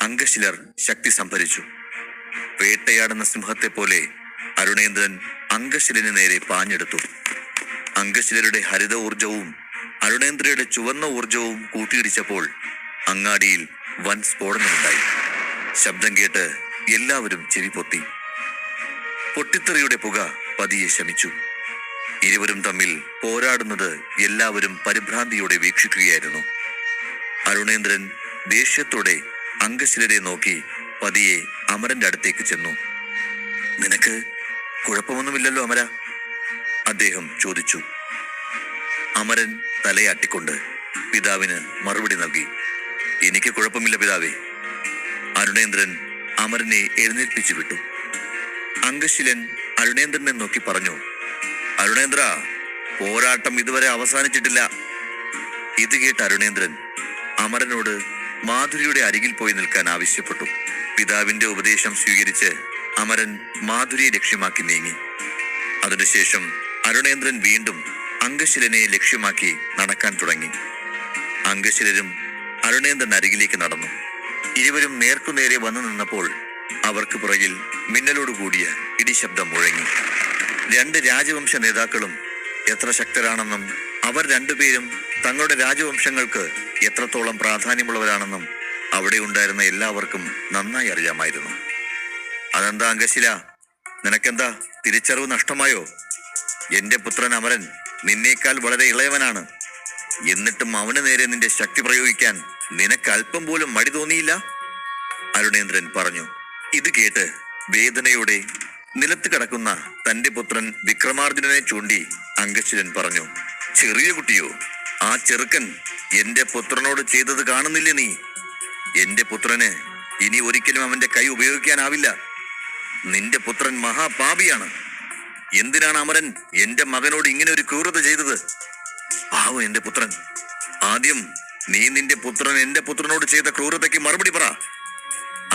അംഗശിലർ ശക്തി സംഭരിച്ചു. വേട്ടയാടുന്ന സിംഹത്തെ പോലെ അരുണേന്ദ്രൻ അംഗശിലന് നേരെ പാഞ്ഞെടുത്തു. അംഗശിലരുടെ ഹരിത ഊർജവും അരുണേന്ദ്രയുടെ ചുവന്ന ഊർജവും കൂട്ടിയിടിച്ചപ്പോൾ അങ്ങാടിയിൽ വൻ സ്ഫോടനമുണ്ടായി. ശബ്ദം കേട്ട് എല്ലാവരും ചെവി പൊത്തി. പൊട്ടിത്തെറിയുടെ പുക പതിയെ ശമിച്ചു. ഇരുവരും തമ്മിൽ പോരാടുന്നത് എല്ലാവരും പരിഭ്രാന്തിയോടെ വീക്ഷിക്കുകയായിരുന്നു. അരുണേന്ദ്രൻ ദേഷ്യത്തോടെ അംഗശിലരെ നോക്കി പതിയെ അമരന്റെ അടുത്തേക്ക് ചെന്നു. നിനക്ക് കുഴപ്പമൊന്നുമില്ലല്ലോ അമര? അദ്ദേഹം ചോദിച്ചു. അമരൻ തലയാട്ടിക്കൊണ്ട് പിതാവിന് മറുപടി നൽകി. എനിക്ക് കുഴപ്പമില്ല പിതാവേ. അരുണേന്ദ്രൻ അമരനെ എഴുന്നേൽപ്പിച്ചു വിട്ടു. അംഗശിലൻ അരുണേന്ദ്രനെ നോക്കി പറഞ്ഞു, അരുണേന്ദ്ര, പോരാട്ടം ഇതുവരെ അവസാനിച്ചിട്ടില്ല. ഇത് കേട്ട അരുണേന്ദ്രൻ അമരനോട് മാധുരിയുടെ അരികിൽ പോയി നിൽക്കാൻ ആവശ്യപ്പെട്ടു. പിതാവിന്റെ ഉപദേശം സ്വീകരിച്ച് അമരൻ മാധുരിയെ ലക്ഷ്യമാക്കി നീങ്ങി. അതിനുശേഷം അരുണേന്ദ്രൻ വീണ്ടും അംഗശിലനെ ലക്ഷ്യമാക്കി നടക്കാൻ തുടങ്ങി. അംഗശിലരും അരുണേന്ദ്രൻ അരികിലേക്ക് നടന്നു. ഇരുവരും നേർക്കുനേരെ വന്നു നിന്നപ്പോൾ അവർക്ക് പുറകിൽ മിന്നലോടുകൂടിയ ഇടിശബ്ദം മുഴങ്ങി. രണ്ട് രാജവംശ നേതാക്കളും എത്ര ശക്തരാണെന്നും അവർ രണ്ടുപേരും തങ്ങളുടെ രാജവംശങ്ങൾക്ക് എത്രത്തോളം പ്രാധാന്യമുള്ളവരാണെന്നും അവിടെ ഉണ്ടായിരുന്ന എല്ലാവർക്കും നന്നായി അറിയാമായിരുന്നു. അതെന്താ അംഗശില, നിനക്കെന്താ തിരിച്ചറിവ് നഷ്ടമായോ? എന്റെ പുത്രൻ അമരൻ നിന്നേക്കാൾ വളരെ ഇളയവനാണ്. എന്നിട്ടും അവന് നേരെ നിന്റെ ശക്തി പ്രയോഗിക്കാൻ നിനക്ക് അല്പം പോലും മടി തോന്നിയില്ല? അരുണേന്ദ്രൻ പറഞ്ഞു. ഇത് കേട്ട് വേദനയോടെ നിലത്ത് കിടക്കുന്ന തന്റെ പുത്രൻ വിക്രമാർജുനനെ ചൂണ്ടി അംഗശിലൻ പറഞ്ഞു, ചെറിയ കുട്ടിയോ? ആ ചെറുക്കൻ എന്റെ പുത്രനോട് ചെയ്തത് കാണുന്നില്ലേ നീ? എന്റെ പുത്രന് ഇനി ഒരിക്കലും അവന്റെ കൈ ഉപയോഗിക്കാനാവില്ല. നിന്റെ പുത്രൻ മഹാപാപിയാണ്. എന്തിനാണ് അമരൻ എന്റെ മകനോട് ഇങ്ങനെ ഒരു ക്രൂരത ചെയ്തത്? പാവം എന്റെ പുത്രൻ. ആദ്യം നീ നിന്റെ പുത്രൻ എന്റെ പുത്രനോട് ചെയ്ത ക്രൂരതയ്ക്ക് മറുപടി പറ.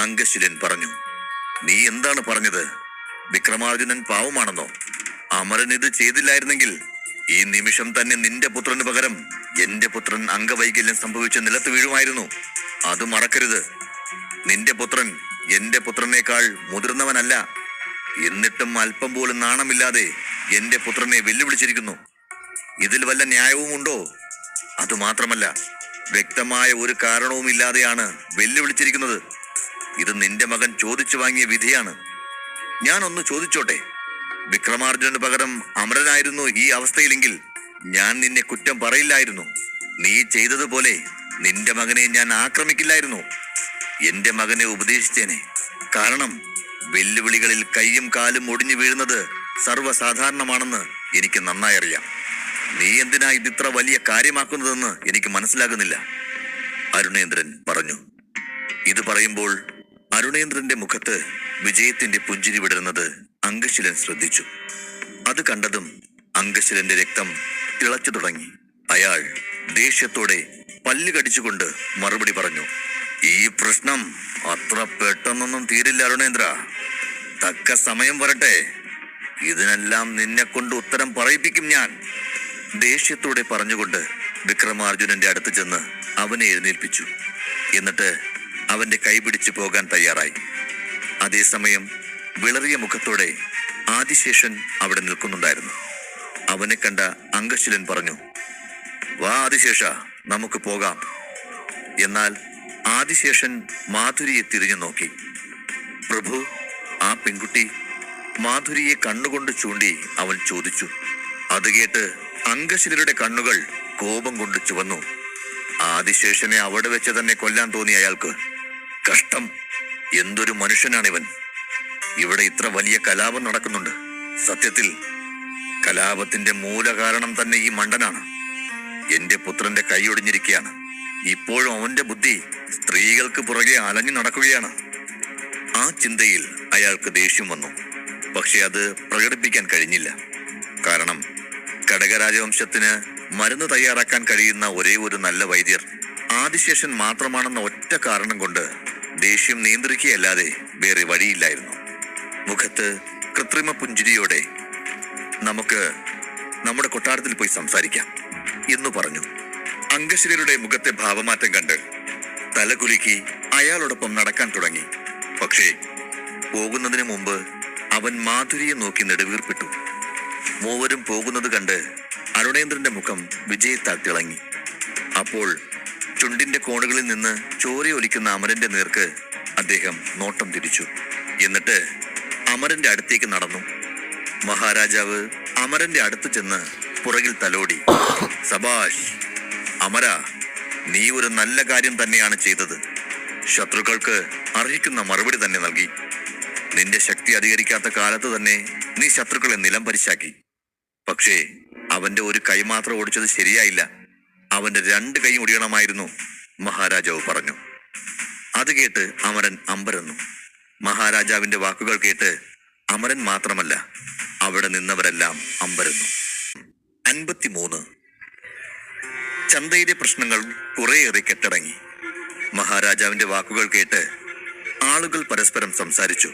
അംഗശിലൻ പറഞ്ഞു. നീ എന്താണ് പറഞ്ഞത്? വിക്രമാർജുനൻ പാവമാണെന്നോ? അമരൻ ഇത് ചെയ്തില്ലായിരുന്നെങ്കിൽ ഈ നിമിഷം തന്നെ നിന്റെ പുത്രന് പകരം എന്റെ പുത്രൻ അംഗവൈകല്യം സംഭവിച്ച് നിലത്ത് വീഴുമായിരുന്നു. അത് മറക്കരുത്. നിന്റെ പുത്രൻ എന്റെ പുത്രനേക്കാൾ മുതിർന്നവനല്ല. എന്നിട്ടും അല്പം പോലും നാണമില്ലാതെ എന്റെ പുത്രനെ വെല്ലുവിളിച്ചിരിക്കുന്നു. ഇതിൽ വല്ല ന്യായവും ഉണ്ടോ? അതുമാത്രമല്ല, വ്യക്തമായ ഒരു കാരണവും ഇല്ലാതെയാണ് വെല്ലുവിളിച്ചിരിക്കുന്നത്. ഇത് നിന്റെ മകൻ ചോദിച്ചു വാങ്ങിയ വിധിയാണ്. ഞാനൊന്ന് ചോദിച്ചോട്ടെ, വിക്രമാർജുനന് പകരം അമരനായിരുന്നു ഈ അവസ്ഥയിലെങ്കിൽ ഞാൻ നിന്നെ കുറ്റം പറയില്ലായിരുന്നു. നീ ചെയ്തതുപോലെ നിന്റെ മകനെ ഞാൻ ആക്രമിക്കില്ലായിരുന്നു. എന്റെ മകനെ ഉപദേശിച്ചേനെ. കാരണം വെല്ലുവിളികളിൽ കൈയും കാലും ഒടിഞ്ഞു വീഴുന്നത് സർവ്വസാധാരണമാണെന്ന് എനിക്ക് നന്നായി അറിയാം. നീ എന്തിനാ ഇതിത്ര വലിയ കാര്യമാക്കുന്നതെന്ന് എനിക്ക് മനസ്സിലാകുന്നില്ല, അരുണേന്ദ്രൻ പറഞ്ഞു. ഇത് പറയുമ്പോൾ അരുണേന്ദ്രന്റെ മുഖത്ത് വിജയത്തിന്റെ പുഞ്ചിരി വിടരുന്നത് അംഗശിലൻ ശ്രദ്ധിച്ചു. അത് കണ്ടതും അംഗശിലന്റെ രക്തം തിളച്ചു തുടങ്ങി. അയാൾ ദേഷ്യത്തോടെ പല്ല് കടിച്ചുകൊണ്ട് മറുപടി പറഞ്ഞു, ഈ പ്രശ്നം അത്ര പെട്ടെന്നൊന്നും തീരില്ല അരുണേന്ദ്ര. തക്ക സമയം വരട്ടെ. ഇതിനെല്ലാം നിന്നെ കൊണ്ട് ഉത്തരം പറയിപ്പിക്കും ഞാൻ. ദേഷ്യത്തോടെ പറഞ്ഞുകൊണ്ട് വിക്രമാർജുനന്റെ അടുത്ത് ചെന്ന് അവനെ എഴുന്നേൽപ്പിച്ചു. എന്നിട്ട് അവന്റെ കൈപിടിച്ചു പോകാൻ തയ്യാറായി. അതേസമയം വിളറിയ മുഖത്തോടെ ആദിശേഷൻ അവിടെ നിൽക്കുന്നുണ്ടായിരുന്നു. അവനെ കണ്ട അംഗശിലൻ പറഞ്ഞു, വാ ആദിശേഷ, നമുക്ക് പോകാം. എന്നാൽ ആദിശേഷൻ മാധുരിയെ തിരിഞ്ഞു നോക്കി. പ്രഭു, ആ പെൺകുട്ടി? മാധുരിയെ കണ്ണുകൊണ്ട് ചൂണ്ടി അവൻ ചോദിച്ചു. അത് കേട്ട് അംഗശിലരുടെ കണ്ണുകൾ കോപം കൊണ്ട് ചുവന്നു. ആദിശേഷനെ അവിടെ വെച്ച് തന്നെ കൊല്ലാൻ തോന്നി അയാൾക്ക്. കഷ്ടം, എന്തൊരു മനുഷ്യനാണിവൻ. ഇവിടെ ഇത്ര വലിയ കലാപം നടക്കുന്നുണ്ട്. സത്യത്തിൽ കലാപത്തിന്റെ മൂലകാരണം തന്നെ ഈ മണ്ടനാണ്. എന്റെ പുത്രന്റെ കൈ ഒടിഞ്ഞിരിക്കുകയാണ്. ഇപ്പോഴും അവന്റെ ബുദ്ധി സ്ത്രീകൾക്ക് പുറകെ അലഞ്ഞു നടക്കുകയാണ്. ആ ചിന്തയിൽ അയാൾക്ക് ദേഷ്യം വന്നു. പക്ഷെ അത് പ്രകടിപ്പിക്കാൻ കഴിഞ്ഞില്ല. കാരണം കടകരാജവംശത്തിന് മരുന്ന് തയ്യാറാക്കാൻ കഴിയുന്ന ഒരേ ഒരു നല്ല വൈദ്യർ ആദിശേഷൻ മാത്രമാണെന്ന ഒറ്റ കാരണം കൊണ്ട് ദേഷ്യം നിയന്ത്രിക്കുകയല്ലാതെ വേറെ വഴിയില്ലായിരുന്നു. മുഖത്ത് കൃത്രിമ പുഞ്ചിരിയോടെ നമുക്ക് നമ്മുടെ കൊട്ടാരത്തിൽ പോയി സംസാരിക്കാം എന്ന് പറഞ്ഞു. അംഗശ്രീയുടെ മുഖത്തെ ഭാവമാറ്റം കണ്ട് തലകുലുക്കി അയാളോടൊപ്പം നടക്കാൻ തുടങ്ങി. പക്ഷേ പോകുന്നതിന് മുമ്പ് അവൻ മാധുരിയെ നോക്കി നെടുവീർപ്പിട്ടു. മൂവരും പോകുന്നത് കണ്ട് അരുണേന്ദ്രന്റെ മുഖം വിജയത്താൽ തിളങ്ങി. അപ്പോൾ ചുണ്ടിന്റെ കോണുകളിൽ നിന്ന് ചോരയൊലിക്കുന്ന അമരന്റെ നേർക്ക് അദ്ദേഹം നോട്ടം തിരിച്ചു. എന്നിട്ട് അമരന്റെ അടുത്തേക്ക് നടന്നു. മഹാരാജാവ് അമരന്റെ അടുത്ത് ചെന്ന് പുറകിൽ തലോടി. സബാഷ് അമര, നീ ഒരു നല്ല കാര്യം തന്നെയാണ് ചെയ്തത്. ശത്രുക്കൾക്ക് അർഹിക്കുന്ന മറുപടി തന്നെ നൽകി. നിന്റെ ശക്തി അധികരിക്കാത്ത കാലത്ത് തന്നെ നീ ശത്രുക്കളെ നിലം പരിശാക്കി. പക്ഷേ അവന്റെ ഒരു കൈ മാത്രം ഓടിച്ചത് ശരിയായില്ല. അവന്റെ 2 കൈ ഒടിയണമായിരുന്നു, മഹാരാജാവ് പറഞ്ഞു. അത് കേട്ട് അമരൻ അമ്പരന്നു. മഹാരാജാവിന്റെ വാക്കുകൾ കേട്ട് അമരൻ മാത്രമല്ല, അവിടെ നിന്നവരെല്ലാം അമ്പരന്നു. 53 ചന്തയിലെ പ്രശ്നങ്ങൾ കുറേയേറെ കെട്ടടങ്ങി. മഹാരാജാവിന്റെ വാക്കുകൾ കേട്ട് ആളുകൾ പരസ്പരം സംസാരിച്ചു.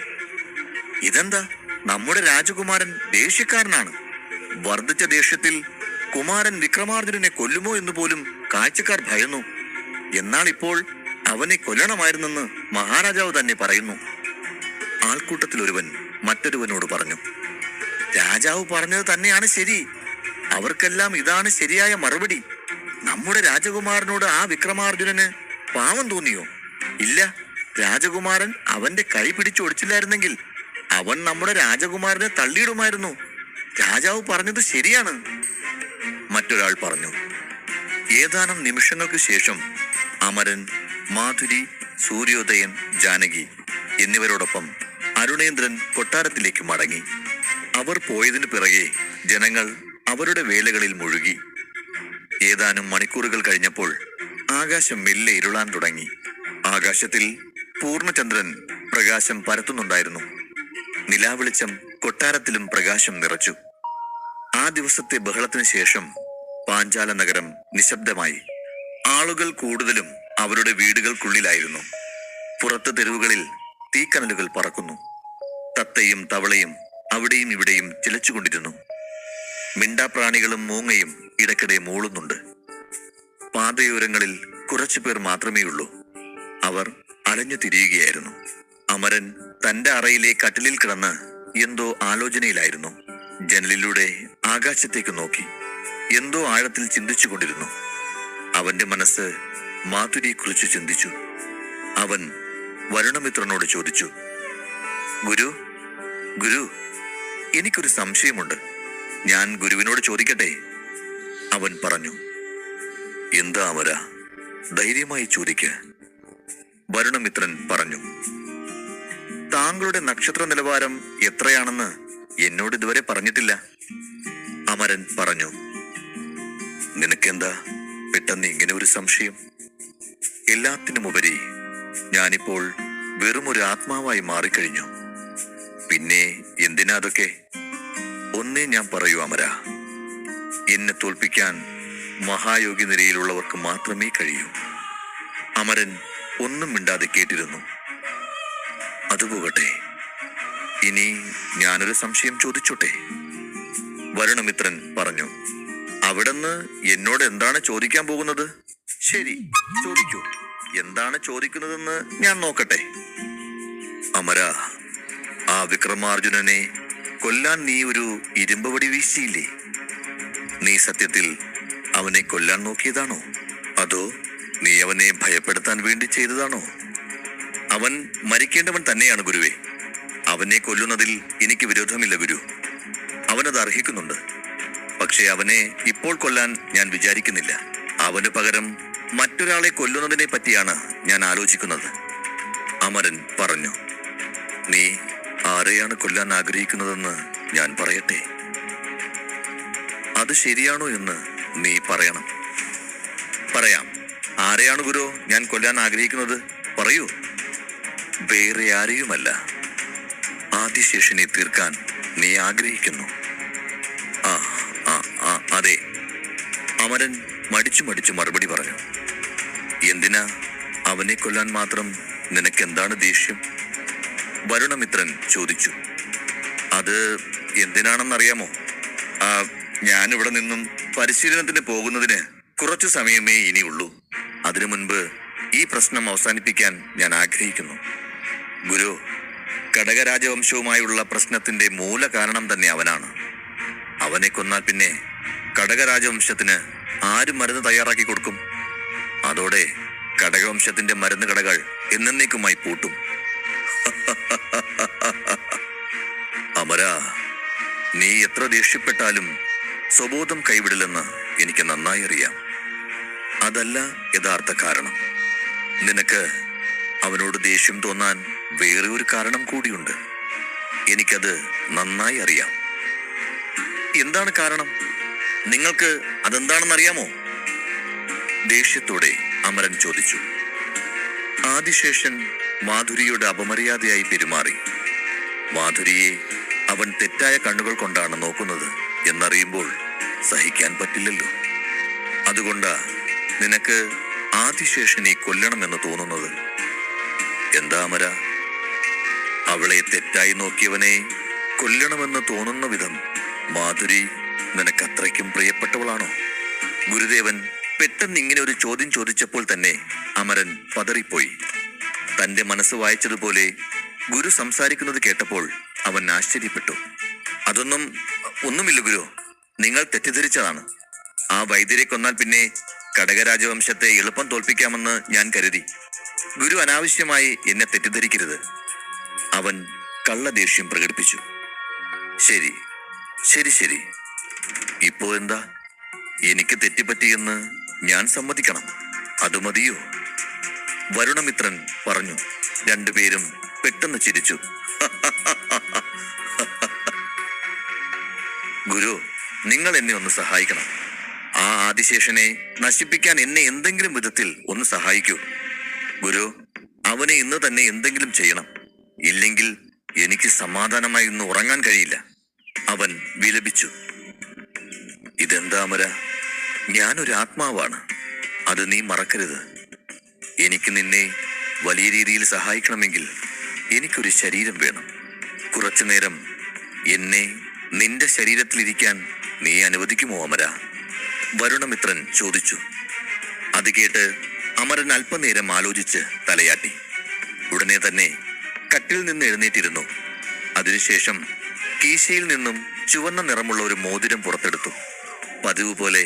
ഇതെന്താ, നമ്മുടെ രാജകുമാരൻ ദേഷ്യക്കാരനാണ്. വർദ്ധിച്ച ദേഷ്യത്തിൽ കുമാരൻ വിക്രമാർജുനനെ കൊല്ലുമോ എന്ന് പോലും കാഴ്ചക്കാർ ഭയന്നു. എന്നാൽ ഇപ്പോൾ അവനെ കൊല്ലണമായിരുന്നെന്ന് മഹാരാജാവ് തന്നെ പറയുന്നു. ആൾക്കൂട്ടത്തിൽ ഒരുവൻ മറ്റൊരുവനോട് പറഞ്ഞു, രാജാവ് പറഞ്ഞത് തന്നെയാണ് ശരി. അവർക്കെല്ലാം ഇതാണ് ശരിയായ മറുപടി. നമ്മുടെ രാജകുമാരനോട് ആ വിക്രമാർജുനന് പാവം തോന്നിയോ? ഇല്ല, രാജകുമാരൻ അവന്റെ കൈ പിടിച്ചൊടിച്ചില്ലായിരുന്നെങ്കിൽ അവൻ നമ്മുടെ രാജകുമാരനെ തള്ളിയിടുമായിരുന്നു. രാജാവ് പറഞ്ഞത് ശരിയാണ്, മറ്റൊരാൾ പറഞ്ഞു. ഏതാനും നിമിഷങ്ങൾക്ക് ശേഷം അമരൻ, മാധുരി, സൂര്യോദയൻ, ജാനകി എന്നിവരോടൊപ്പം അരുണേന്ദ്രൻ കൊട്ടാരത്തിലേക്ക് മടങ്ങി. അവർ പോയതിനു പിറകെ ജനങ്ങൾ അവരുടെ വേലകളിൽ മുഴുകി. ഏതാനും മണിക്കൂറുകൾ കഴിഞ്ഞപ്പോൾ ആകാശം മെല്ലെ ഇരുളാൻ തുടങ്ങി. ആകാശത്തിൽ പൂർണ്ണചന്ദ്രൻ പ്രകാശം പരത്തുന്നുണ്ടായിരുന്നു. നിലാവെളിച്ചം കൊട്ടാരത്തിലും പ്രകാശം നിറച്ചു. ആ ദിവസത്തെ ബഹളത്തിന് ശേഷം പാഞ്ചാല നഗരം നിശബ്ദമായി. ആളുകൾ കൂടുതലും അവരുടെ വീടുകൾക്കുള്ളിലായിരുന്നു. പുറത്ത് തെരുവുകളിൽ തീക്കനലുകൾ പറക്കുന്നു. തത്തയും തവളയും അവിടെയും ഇവിടെയും ചിലച്ചുകൊണ്ടിരുന്നു. മിണ്ടാപ്രാണികളും മൂങ്ങയും ഇടയ്ക്കിടെ മൂളുന്നുണ്ട്. പാതയോരങ്ങളിൽ കുറച്ചുപേർ മാത്രമേയുള്ളൂ. അവർ അലഞ്ഞു തിരിയുകയായിരുന്നു. അമരൻ തന്റെ അറയിലെ കട്ടിലിൽ കിടന്ന് എന്തോ ആലോചനയിലായിരുന്നു. ജനലിലൂടെ ആകാശത്തേക്ക് നോക്കി എന്തോ ആഴത്തിൽ ചിന്തിച്ചു കൊണ്ടിരുന്നു. അവന്റെ മനസ്സ് മാധുരിയെക്കുറിച്ച് ചിന്തിച്ചു. അവൻ വരുണമിത്രനോട് ചോദിച്ചു, ഗുരു ഗുരു എനിക്കൊരു സംശയമുണ്ട്. ഞാൻ ഗുരുവിനോട് ചോദിക്കട്ടെ? അവൻ പറഞ്ഞു. എന്താ അമര, ധൈര്യമായി ചോദിക്ക. വരുണമിത്രൻ പറഞ്ഞു. താങ്കളുടെ നക്ഷത്ര നിലവാരം എത്രയാണെന്ന് എന്നോട് ഇതുവരെ പറഞ്ഞിട്ടില്ല. അമരൻ പറഞ്ഞു. നിനക്കെന്താ പെട്ടെന്ന് ഇങ്ങനെ ഒരു സംശയം? എല്ലാത്തിനുമുപരി ഞാനിപ്പോൾ വെറുമൊരു ആത്മാവായി മാറിക്കഴിഞ്ഞു. പിന്നെ എന്തിനാ അതൊക്കെ? ഒന്നേ ഞാൻ പറയൂ അമര, എന്നെ തോൽപ്പിക്കാൻ മഹായോഗി നിരയിലുള്ളവർക്ക് മാത്രമേ കഴിയൂ. അമരൻ ഒന്നും മിണ്ടാതെ കേട്ടിരുന്നു. അതുപോകട്ടെ, ഇനി ഞാനൊരു സംശയം ചോദിച്ചോട്ടെ? വരുണമിത്രൻ പറഞ്ഞു. അവിടുന്ന് എന്നോട് എന്താണ് ചോദിക്കാൻ പോകുന്നത്? ശരി, ചോദിക്കൂ. എന്താണ് ചോദിക്കുന്നതെന്ന് ഞാൻ നോക്കട്ടെ. അമര, ആ വിക്രമാർജുനനെ കൊല്ലാൻ നീ ഒരു ഇരുമ്പ് വടി വീശിയില്ലേ? നീ സത്യത്തിൽ അവനെ കൊല്ലാൻ നോക്കിയതാണോ? അതോ നീ അവനെ ഭയപ്പെടുത്താൻ വേണ്ടി ചെയ്തതാണോ? അവൻ മരിക്കേണ്ടവൻ തന്നെയാണ് ഗുരുവേ. അവനെ കൊല്ലുന്നതിൽ എനിക്ക് വിരോധമില്ല ഗുരു. അവനത് അർഹിക്കുന്നുണ്ട്. പക്ഷെ അവനെ ഇപ്പോൾ കൊല്ലാൻ ഞാൻ വിചാരിക്കുന്നില്ല. അവന് പകരം മറ്റൊരാളെ കൊല്ലുന്നതിനെ പറ്റിയാണ് ഞാൻ ആലോചിക്കുന്നത്. അമരൻ പറഞ്ഞു. നീ ആരെയാണ് കൊല്ലാൻ ആഗ്രഹിക്കുന്നതെന്ന് ഞാൻ പറയട്ടെ? അത് ശരിയാണോ എന്ന് നീ പറയണം. പറയാം. ആരെയാണ് ഗുരു ഞാൻ കൊല്ലാൻ ആഗ്രഹിക്കുന്നത്? പറയൂ. വേറെ ആരെയുമല്ല, ആദിശേഷനെ തീർക്കാൻ നീ ആഗ്രഹിക്കുന്നു. അതെ, അമരൻ മടിച്ചു മടിച്ചു മറുപടി പറഞ്ഞു. എന്തിനാ അവനെ കൊല്ലാൻ മാത്രം നിനക്കെന്താണ് ദേഷ്യം? വരുണമിത്രൻ ചോദിച്ചു. അത് എന്തിനാണെന്നറിയാമോ? ഞാനിവിടെ നിന്നും പരിശീലനത്തിന് പോകുന്നതിന് കുറച്ചു സമയമേ ഇനിയുള്ളൂ. അതിനു മുൻപ് ഈ പ്രശ്നം അവസാനിപ്പിക്കാൻ ഞാൻ ആഗ്രഹിക്കുന്നു. ഗുരു, കടകരാജവംശവുമായുള്ള പ്രശ്നത്തിന്റെ മൂല കാരണം തന്നെ അവനാണ്. അവനെ കൊന്നാൽ പിന്നെ കടകരാജവംശത്തിന് ആര് മരുന്ന് തയ്യാറാക്കി കൊടുക്കും? അതോടെ കടകവംശത്തിന്റെ മരുന്ന് കടകൾ എന്നേക്കുമായി പൂട്ടും. അമര, നീ എത്ര ദേഷ്യപ്പെട്ടാലും സ്വബോധം കൈവിടില്ലെന്ന് എനിക്ക് നന്നായി അറിയാം. അതല്ല യഥാർത്ഥ കാരണം. നിനക്ക് അവനോട് ദേഷ്യം തോന്നാൻ വേറെ ഒരു കാരണം കൂടിയുണ്ട്. എനിക്കത് നന്നായി അറിയാം. എന്താണ് കാരണം? നിങ്ങൾക്ക് അതെന്താണെന്നറിയാമോ? ദേഷ്യത്തോടെ അമരൻ ചോദിച്ചു. ആദിശേഷൻ മാധുരിയോട് അപമര്യാദയായി പെരുമാറി. മാധുരിയെ അവൻ തെറ്റായ കണ്ണുകൾ കൊണ്ടാണ് നോക്കുന്നത് എന്നറിയുമ്പോൾ സഹിക്കാൻ പറ്റില്ലല്ലോ. അതുകൊണ്ടാ നിനക്ക് ആദിശേഷനെ കൊല്ലണമെന്ന് തോന്നുന്നത്. എന്താ അമര, അവളെ തെറ്റായി നോക്കിയവനെ കൊല്ലണമെന്ന് തോന്നുന്ന വിധം മാധുരി നിനക്കത്രയ്ക്കും പ്രിയപ്പെട്ടവളാണോ? ഗുരുദേവൻ പെട്ടെന്ന് ഇങ്ങനെ ഒരു ചോദ്യം ചോദിച്ചപ്പോൾ തന്നെ അമരൻ പതറിപ്പോയി. തന്റെ മനസ്സ് വായിച്ചതുപോലെ ഗുരു സംസാരിക്കുന്നത് കേട്ടപ്പോൾ അവൻ ആശ്ചര്യപ്പെട്ടു. ഒന്നുമില്ല ഗുരു, നിങ്ങൾ തെറ്റിദ്ധരിച്ചതാണ്. ആ വൈദ്യരെ കൊന്നാൽ പിന്നെ കടകരാജവംശത്തെ എളുപ്പം തോൽപ്പിക്കാമെന്ന് ഞാൻ കരുതി. ഗുരു അനാവശ്യമായി എന്നെ തെറ്റിദ്ധരിക്കരുത്. അവൻ കള്ളദേഷ്യം പ്രകടിപ്പിച്ചു. ശരി ശരി ശരി, ഇപ്പോ എന്താ? എനിക്ക് തെറ്റുപറ്റിയെന്ന് ഞാൻ സമ്മതിക്കണം, അത് മതിയോ? വരുണമിത്രൻ പറഞ്ഞു. രണ്ടുപേരും പെട്ടെന്ന് ചിരിച്ചു. ഗുരു, നിങ്ങൾ എന്നെ ഒന്ന് സഹായിക്കണം. ആ ആദിശേഷനെ നശിപ്പിക്കാൻ എന്നെ എന്തെങ്കിലും വിധത്തിൽ ഒന്ന് സഹായിക്കൂ. ഗുരു, അവനെ ഇന്ന് തന്നെ എന്തെങ്കിലും ചെയ്യണം. ഇല്ലെങ്കിൽ എനിക്ക് സമാധാനമായി ഇന്ന് ഉറങ്ങാൻ കഴിയില്ല. അവൻ വിലപിച്ചു. ഇതെന്താ അമര, ഞാനൊരു ആത്മാവാണ്, അത് നീ മറക്കരുത്. എനിക്ക് നിന്നെ വലിയ രീതിയിൽ സഹായിക്കണമെങ്കിൽ എനിക്കൊരു ശരീരം വേണം. കുറച്ചു നേരം എന്നെ നിന്റെ ശരീരത്തിലിരിക്കാൻ നീ അനുവദിക്കുമോ അമര? വരുണമിത്രൻ ചോദിച്ചു. അത് കേട്ട് അമരൻ അല്പനേരം ആലോചിച്ച് തലയാട്ടി. ഉടനെ തന്നെ കട്ടിൽ നിന്ന് എഴുന്നേറ്റിരുന്നു. അതിനുശേഷം കീശയിൽ നിന്നും ചുവന്ന നിറമുള്ള ഒരു മോതിരം പുറത്തെടുത്തു. പതിവ് പോലെ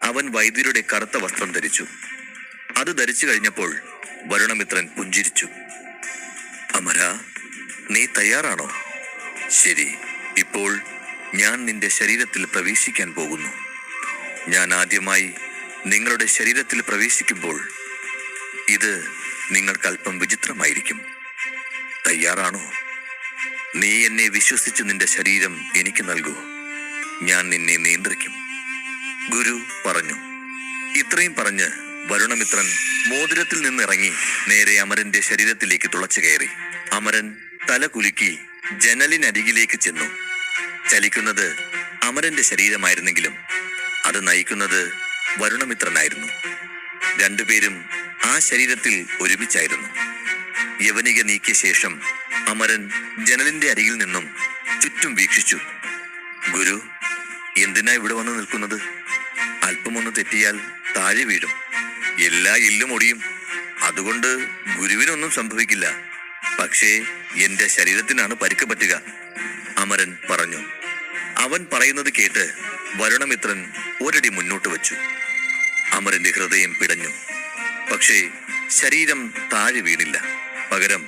അവൻ വൈദ്യരുടെ കറുത്ത വസ്ത്രം ധരിച്ചു. അത് ധരിച്ചു കഴിഞ്ഞപ്പോൾ വരുണമിത്രൻ പുഞ്ചിരിച്ചു. അമര, നീ തയ്യാറാണോ? ശരി, ഇപ്പോൾ ഞാൻ നിന്റെ ശരീരത്തിൽ പ്രവേശിക്കാൻ പോകുന്നു. ഞാൻ ആദ്യമായി നിങ്ങളുടെ ശരീരത്തിൽ പ്രവേശിക്കുമ്പോൾ ഇത് നിങ്ങൾക്കല്പം വിചിത്രമായിരിക്കും. തയ്യാറാണോ? നീ എന്നെ വിശ്വസിച്ച് നിന്റെ ശരീരം എനിക്ക് നൽകൂ. ഞാൻ നിന്നെ നിയന്ത്രിക്കും, ഗുരു പറഞ്ഞു. ഇത്രയും പറഞ്ഞ് വരുണമിത്രൻ മോതിരത്തിൽ നിന്നിറങ്ങി നേരെ അമരന്റെ ശരീരത്തിലേക്ക് തുളച്ചു കയറി. അമരൻ തല കുലുക്കി ജനലിനരികിലേക്ക് ചെന്നു. ചലിക്കുന്നത് അമരന്റെ ശരീരമായിരുന്നെങ്കിലും അത് നയിക്കുന്നത് വരുണമിത്രനായിരുന്നു. രണ്ടുപേരും ആ ശരീരത്തിൽ ഒരുമിച്ചായിരുന്നു. യവനിക നീക്കിയ ശേഷം അമരൻ ജനലിന്റെ അരികിൽ നിന്നും ചുറ്റും വീക്ഷിച്ചു. ഗുരു, എന്തിനാ ഇവിടെ വന്ന് നിൽക്കുന്നത്? അല്പമൊന്ന് തെറ്റിയാൽ താഴെ വീഴും, എല്ലാ എല്ലും ഒടിയും. അതുകൊണ്ട് ഗുരുവിനൊന്നും സംഭവിക്കില്ല. പക്ഷേ എന്റെ ശരീരത്തിനാണ് പരിക്ക് പറ്റുക, അമരൻ പറഞ്ഞു. അവൻ പറയുന്നത് കേട്ട് വരുണമിത്രൻ ഒരടി മുന്നോട്ട് വച്ചു. അമരന്റെ ഹൃദയം പിടഞ്ഞു. പക്ഷേ ശരീരം താഴെ വീണില്ല. പകരം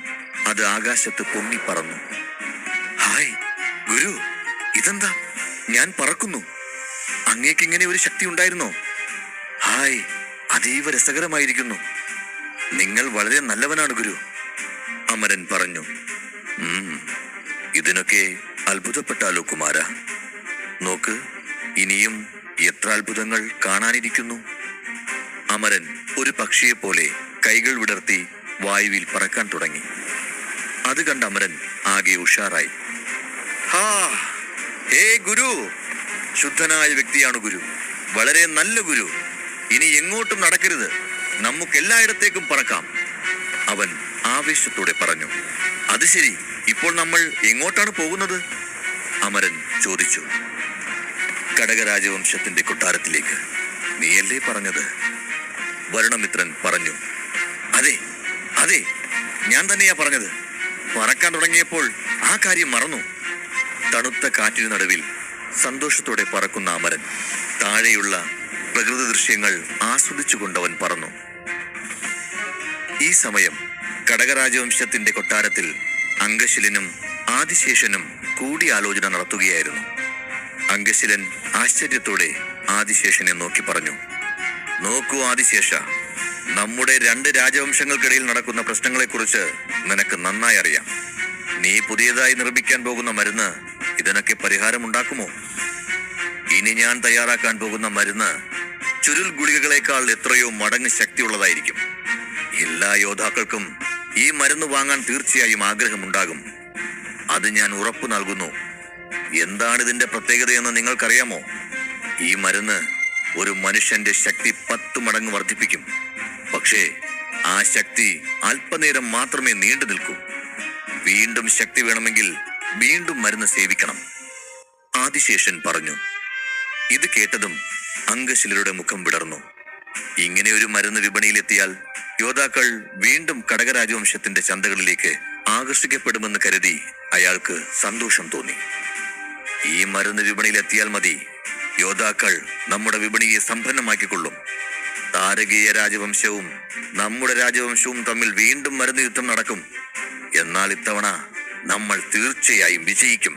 അത് ആകാശത്ത് പൊങ്ങിപ്പറന്നു. ഹായ് ഗുരു, ഇതെന്താ? ഞാൻ പറക്കുന്നു. അങ്ങേക്കിങ്ങനെ ഒരു ശക്തി ഉണ്ടായിരുന്നോ? ഹായ്, അതീവ രസകരമായിരിക്കുന്നു. നിങ്ങൾ വളരെ നല്ലവനാണ് ഗുരു, അമരൻ പറഞ്ഞു. ഇതിനൊക്കെ അത്ഭുതപ്പെട്ടാലോ കുമാര? നോക്ക്, ഇനിയും എത്ര അത്ഭുതങ്ങൾ കാണാനിരിക്കുന്നു. അമരൻ ഒരു പക്ഷിയെ പോലെ കൈകൾ വിടർത്തി വായുവിൽ പറക്കാൻ തുടങ്ങി. അത് കണ്ട അമരൻ ആകെ ഉഷാറായി. ഹേ ഗുരു, ശുദ്ധനായ വ്യക്തിയാണ് ഗുരു, വളരെ നല്ല ഗുരു. ഇനി എങ്ങോട്ടും നടക്കരുത്, നമുക്കെല്ലായിടത്തേക്കും പറക്കാം. അവൻ ആവേശത്തോടെ പറഞ്ഞു. അത് ശരി, ഇപ്പോൾ നമ്മൾ എങ്ങോട്ടാണ് പോകുന്നത്? അമരൻ ചോദിച്ചു. കടകരാജവംശത്തിന്റെ കൊട്ടാരത്തിലേക്ക്. നീയല്ലേ പറഞ്ഞത്? വരുണമിത്രൻ പറഞ്ഞു. അതെ അതെ, ഞാൻ തന്നെയാ പറഞ്ഞത്. പറക്കാൻ തുടങ്ങിയപ്പോൾ ആ കാര്യം മറന്നു. തണുത്ത കാറ്റിനു നടുവിൽ സന്തോഷത്തോടെ പറക്കുന്ന അമരൻ താഴെയുള്ള പ്രകൃതി ദൃശ്യങ്ങൾ ആസ്വദിച്ചുകൊണ്ടവൻ പറന്നു. ഈ സമയം കടകരാജവംശത്തിന്റെ കൊട്ടാരത്തിൽ അംഗശിലനും ആദിശേഷനും കൂടിയാലോചന നടത്തുകയായിരുന്നു. അംഗശിലൻ ആശ്ചര്യത്തോടെ ആദിശേഷനെ നോക്കി പറഞ്ഞു. നോക്കൂ ആദിശേഷ, നമ്മുടെ 2 രാജവംശങ്ങൾക്കിടയിൽ നടക്കുന്ന പ്രശ്നങ്ങളെക്കുറിച്ച് നിനക്ക് നന്നായി അറിയാം. നീ പുതിയതായി നിർമ്മിക്കാൻ പോകുന്ന മരുന്ന് ഇതിനൊക്കെ പരിഹാരമുണ്ടാക്കുമോ? ഇനി ഞാൻ തയ്യാറാക്കാൻ പോകുന്ന മരുന്ന് ചുരുൾ ഗുളികകളെക്കാൾ എത്രയോ മടങ്ങ് ശക്തിയുള്ളതായിരിക്കും. എല്ലാ യോദ്ധാക്കൾക്കും ഈ മരുന്ന് വാങ്ങാൻ തീർച്ചയായും ആഗ്രഹമുണ്ടാകും. അത് ഞാൻ ഉറപ്പു നൽകുന്നു. എന്താണ് ഇതിന്റെ പ്രത്യേകതയെന്ന് നിങ്ങൾക്കറിയാമോ? ഈ മരുന്ന് ഒരു മനുഷ്യന്റെ ശക്തി 10 മടങ്ങ് വർദ്ധിപ്പിക്കും. പക്ഷേ ആ ശക്തി അല്പനേരം മാത്രമേ നീണ്ടു നിൽക്കൂ. വീണ്ടും ശക്തി വേണമെങ്കിൽ വീണ്ടും മരുന്ന് സേവിക്കണം, ആദിശേഷൻ പറഞ്ഞു. ഇത് കേട്ടതും അംഗശിലരുടെ മുഖം വിടർന്നു. ഇങ്ങനെ ഒരു മരുന്ന് വിപണിയിലെത്തിയാൽ യോദ്ധാക്കൾ വീണ്ടും കടകരാജവംശത്തിന്റെ ചന്തകളിലേക്ക് ആകർഷിക്കപ്പെടുമെന്ന് കരുതി അയാൾക്ക് സന്തോഷം തോന്നി. ഈ മരുന്ന് വിപണിയിലെത്തിയാൽ മതി, യോദ്ധാക്കൾ നമ്മുടെ വിപണിയെ സമ്പന്നമാക്കിക്കൊള്ളും. താരകീയ രാജവംശവും നമ്മുടെ രാജവംശവും തമ്മിൽ വീണ്ടും മരുന്ന് യുദ്ധം നടക്കും. എന്നാൽ ഇത്തവണ നമ്മൾ തീർച്ചയായും വിജയിക്കും,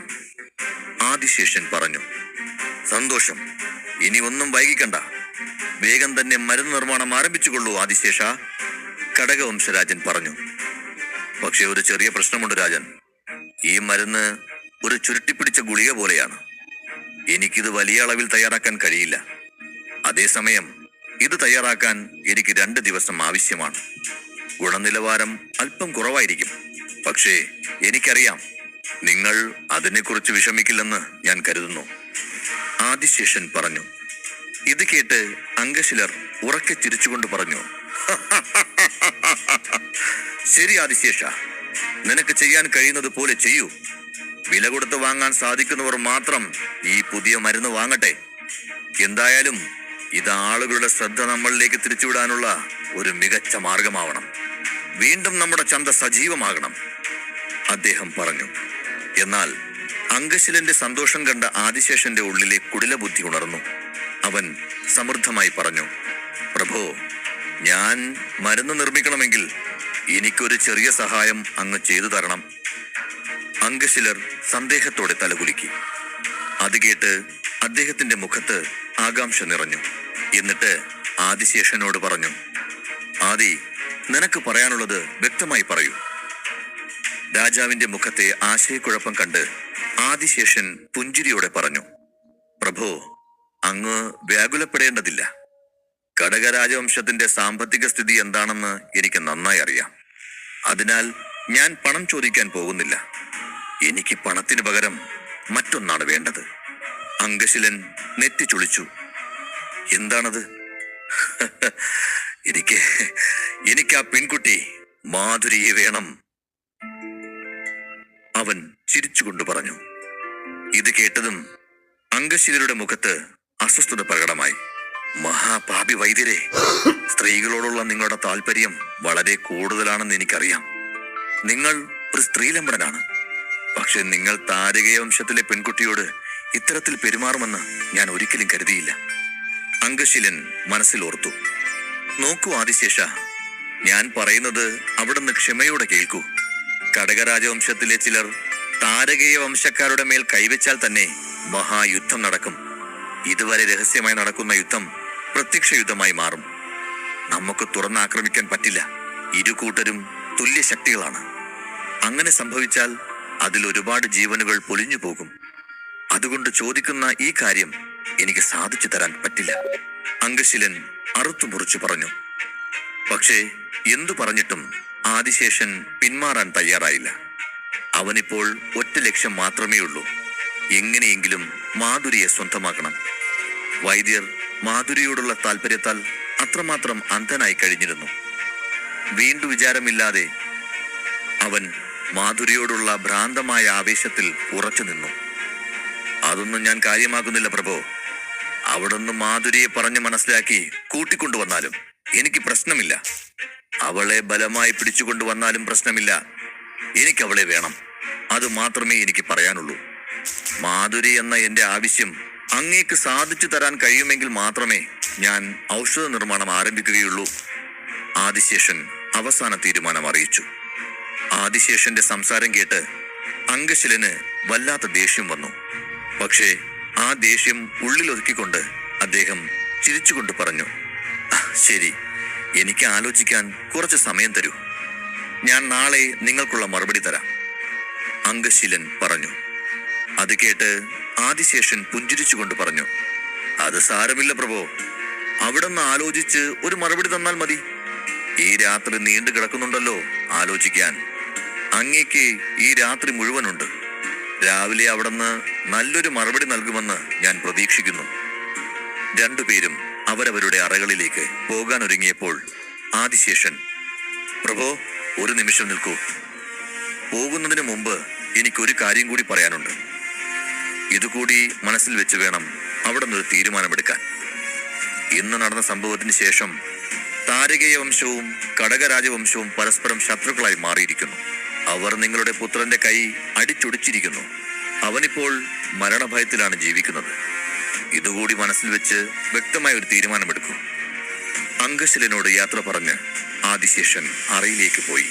ആദിശേഷൻ പറഞ്ഞു. സന്തോഷം, ഇനി ഒന്നും വൈകിക്കണ്ട. വേഗം തന്നെ മരുന്ന് നിർമ്മാണം ആരംഭിച്ചുകൊള്ളൂ ആദിശേഷ, കടകവംശരാജൻ പറഞ്ഞു. പക്ഷെ ഒരു ചെറിയ പ്രശ്നമുണ്ട് രാജൻ. ഈ മരുന്ന് ഒരു ചുരുട്ടിപ്പിടിച്ച ഗുളിക പോലെയാണ്. എനിക്കിത് വലിയ അളവിൽ തയ്യാറാക്കാൻ കഴിയില്ല. അതേസമയം ഇത് തയ്യാറാക്കാൻ എനിക്ക് 2 ദിവസം ആവശ്യമാണ്. ഗുണനിലവാരം അല്പം കുറവായിരിക്കും. പക്ഷേ എനിക്കറിയാം, നിങ്ങൾ അതിനെക്കുറിച്ച് വിഷമിക്കില്ലെന്ന് ഞാൻ കരുതുന്നു, ആദിശേഷൻ പറഞ്ഞു. ഇത് കേട്ട് അംഗശിലർ ഉറക്കെ ചിരിച്ചുകൊണ്ട് പറഞ്ഞു. ശരി ആദിശേഷ, നിനക്ക് ചെയ്യാൻ കഴിയുന്നത് പോലെ ചെയ്യൂ. വില കൊടുത്ത് വാങ്ങാൻ സാധിക്കുന്നവർ മാത്രം ഈ പുതിയ മരുന്ന് വാങ്ങട്ടെ. എന്തായാലും ഇത് ആളുകളുടെ ശ്രദ്ധ നമ്മളിലേക്ക് തിരിച്ചുവിടാനുള്ള ഒരു മികച്ച മാർഗമാവണം. വീണ്ടും നമ്മുടെ ചന്ത സജീവമാകണം, അദ്ദേഹം പറഞ്ഞു. എന്നാൽ അംഗശിലന്റെ സന്തോഷം കണ്ട ആദിശേഷന്റെ ഉള്ളിലെ കുടില ബുദ്ധി ഉണർന്നു. അവൻ സമൃദ്ധമായി പറഞ്ഞു. പ്രഭോ, ഞാൻ മരുന്ന് നിർമ്മിക്കണമെങ്കിൽ എനിക്കൊരു ചെറിയ സഹായം അങ്ങ് ചെയ്തു തരണം. അംഗശിലർ സന്ദേഹത്തോടെ തലകുലുക്കി. അത് കേട്ട് അദ്ദേഹത്തിന്റെ മുഖത്ത് ആകാംക്ഷ നിറഞ്ഞു. എന്നിട്ട് ആദിശേഷനോട് പറഞ്ഞു. ആദി, നിനക്ക് പറയാനുള്ളത് വ്യക്തമായി പറയൂ. രാജാവിന്റെ മുഖത്തെ ആശയക്കുഴപ്പം കണ്ട് ആദിശേഷൻ പുഞ്ചിരിയോടെ പറഞ്ഞു. പ്രഭോ, അങ്ങ് വ്യാകുലപ്പെടേണ്ടതില്ല. കടകരാജവംശത്തിന്റെ സാമ്പത്തിക സ്ഥിതി എന്താണെന്ന് എനിക്ക് നന്നായി അറിയാം. അതിനാൽ ഞാൻ പണം ചോദിക്കാൻ പോകുന്നില്ല. എനിക്ക് പണത്തിന് പകരം മറ്റൊന്നാണ് വേണ്ടത്. അംഗശിലൻ നെറ്റി ചുളിച്ചു. എന്താണത്? എനിക്ക് ആ പെൺകുട്ടി മാധുരിയെ വേണം, അവൻ ചിരിച്ചുകൊണ്ട് പറഞ്ഞു. ഇത് കേട്ടതും അംഗശിലരുടെ മുഖത്ത് അസ്വസ്ഥത പ്രകടമായി. മഹാപാപി വൈദ്യരെ, സ്ത്രീകളോടുള്ള നിങ്ങളുടെ താല്പര്യം വളരെ കൂടുതലാണെന്ന് എനിക്കറിയാം. നിങ്ങൾ ഒരു സ്ത്രീലമ്പടനാണ്. പക്ഷെ നിങ്ങൾ താരകീയ വംശത്തിലെ പെൺകുട്ടിയോട് ഇത്തരത്തിൽ പെരുമാറുമെന്ന് ഞാൻ ഒരിക്കലും കരുതിയില്ല, അംഗശിലൻ മനസ്സിൽ ഓർത്തു. നോക്കൂ ആദിശേഷ, ഞാൻ പറയുന്നത് അവിടുന്ന് ക്ഷമയോടെ കേൾക്കൂ. കടകരാജവംശത്തിലെ ചിലർ താരകീയ വംശക്കാരുടെ മേൽ കൈവച്ചാൽ തന്നെ മഹായുദ്ധം നടക്കും. ഇതുവരെ രഹസ്യമായി നടക്കുന്ന യുദ്ധം പ്രത്യക്ഷ യുദ്ധമായി മാറും. നമുക്ക് തുറന്നാക്രമിക്കാൻ പറ്റില്ല. ഇരു കൂട്ടരും തുല്യ ശക്തികളാണ്. അങ്ങനെ സംഭവിച്ചാൽ അതിൽ ഒരുപാട് ജീവനുകൾ പൊലിഞ്ഞു പോകും. അതുകൊണ്ട് ചോദിക്കുന്ന ഈ കാര്യം എനിക്ക് സാധിച്ചു തരാൻ പറ്റില്ല, അംഗശിലൻ അറുത്തു മുറിച്ചു പറഞ്ഞു. പക്ഷേ എന്തു പറഞ്ഞിട്ടും ആദിശേഷൻ പിന്മാറാൻ തയ്യാറായില്ല. അവനിപ്പോൾ ഒറ്റ ലക്ഷ്യം മാത്രമേ ഉള്ളൂ. എങ്ങനെയെങ്കിലും മാധുരിയെ സ്വന്തമാക്കണം. വൈദ്യർ മാധുരിയോടുള്ള താല്പര്യത്താൽ അത്രമാത്രം അന്ധനായി കഴിഞ്ഞിരുന്നു. വീണ്ടും വിചാരമില്ലാതെ അവൻ മാധുരിയോടുള്ള ഭ്രാന്തമായ ആവേശത്തിൽ ഉറച്ചു നിന്നു. അതൊന്നും ഞാൻ കാര്യമാക്കുന്നില്ല പ്രഭോ. അവിടുന്ന് മാധുരിയെ പറഞ്ഞു മനസ്സിലാക്കി കൂട്ടിക്കൊണ്ടുവന്നാലും എനിക്ക് പ്രശ്നമില്ല. അവളെ ബലമായി പിടിച്ചുകൊണ്ടുവന്നാലും പ്രശ്നമില്ല. എനിക്കവളെ വേണം. അത് മാത്രമേ എനിക്ക് പറയാനുള്ളൂ. മാധുരി എന്ന എന്റെ ആവശ്യം അങ്ങേക്ക് സാധിച്ചു തരാൻ കഴിയുമെങ്കിൽ മാത്രമേ ഞാൻ ഔഷധ നിർമ്മാണം ആരംഭിക്കുകയുള്ളൂ. ആദിശേഷൻ അവസാന തീരുമാനം അറിയിച്ചു. ആദിശേഷന്റെ സംസാരം കേട്ട് അംഗശിലന് വല്ലാത്ത ദേഷ്യം വന്നു. പക്ഷേ ആ ദേഷ്യം ഉള്ളിലൊതുക്കിക്കൊണ്ട് അദ്ദേഹം ചിരിച്ചുകൊണ്ട് പറഞ്ഞു, ശരി, എനിക്ക് ആലോചിക്കാൻ കുറച്ച് സമയം തരൂ. ഞാൻ നാളെ നിങ്ങൾക്കുള്ള മറുപടി തരാം. അംഗശീലൻ പറഞ്ഞു. അത് കേട്ട് ആദിശേഷൻ പുഞ്ചിരിച്ചുകൊണ്ട് പറഞ്ഞു, അത് സാരമില്ല പ്രഭോ. അവിടുന്ന് ആലോചിച്ച് ഒരു മറുപടി തന്നാൽ മതി. ഈ രാത്രി നീണ്ടു കിടക്കുന്നുണ്ടല്ലോ ആലോചിക്കാൻ. അങ്ങേക്ക് ഈ രാത്രി മുഴുവനുണ്ട്. രാവിലെ അവിടുന്ന് നല്ലൊരു മറുപടി നൽകുമെന്ന് ഞാൻ പ്രതീക്ഷിക്കുന്നു. രണ്ടുപേരും അവരവരുടെ അറകളിലേക്ക് പോകാൻ ഒരുങ്ങിയപ്പോൾ ആദിശേഷൻ, പ്രഭോ, ഒരു നിമിഷം നിൽക്കൂ. പോകുന്നതിന് മുമ്പ് എനിക്കൊരു കാര്യം കൂടി പറയാനുണ്ട്. ഇതുകൂടി മനസ്സിൽ വെച്ച് വേണം അവിടെ നിന്നൊരു തീരുമാനമെടുക്കാൻ. ഇന്ന് നടന്ന സംഭവത്തിന് ശേഷം താരകേയ വംശവും കടകരാജവംശവും പരസ്പരം ശത്രുക്കളായി മാറിയിരിക്കുന്നു. അവർ നിങ്ങളുടെ പുത്രന്റെ കൈ അടിച്ചൊടിച്ചിരിക്കുന്നു. അവനിപ്പോൾ മരണഭയത്തിലാണ് ജീവിക്കുന്നത്. ഇതുകൂടി മനസ്സിൽ വെച്ച് വ്യക്തമായ ഒരു തീരുമാനമെടുക്കൂ. അംഗശിലനോട് യാത്ര പറഞ്ഞ് ആദിശേഷൻ അറയിലേക്ക് പോയി.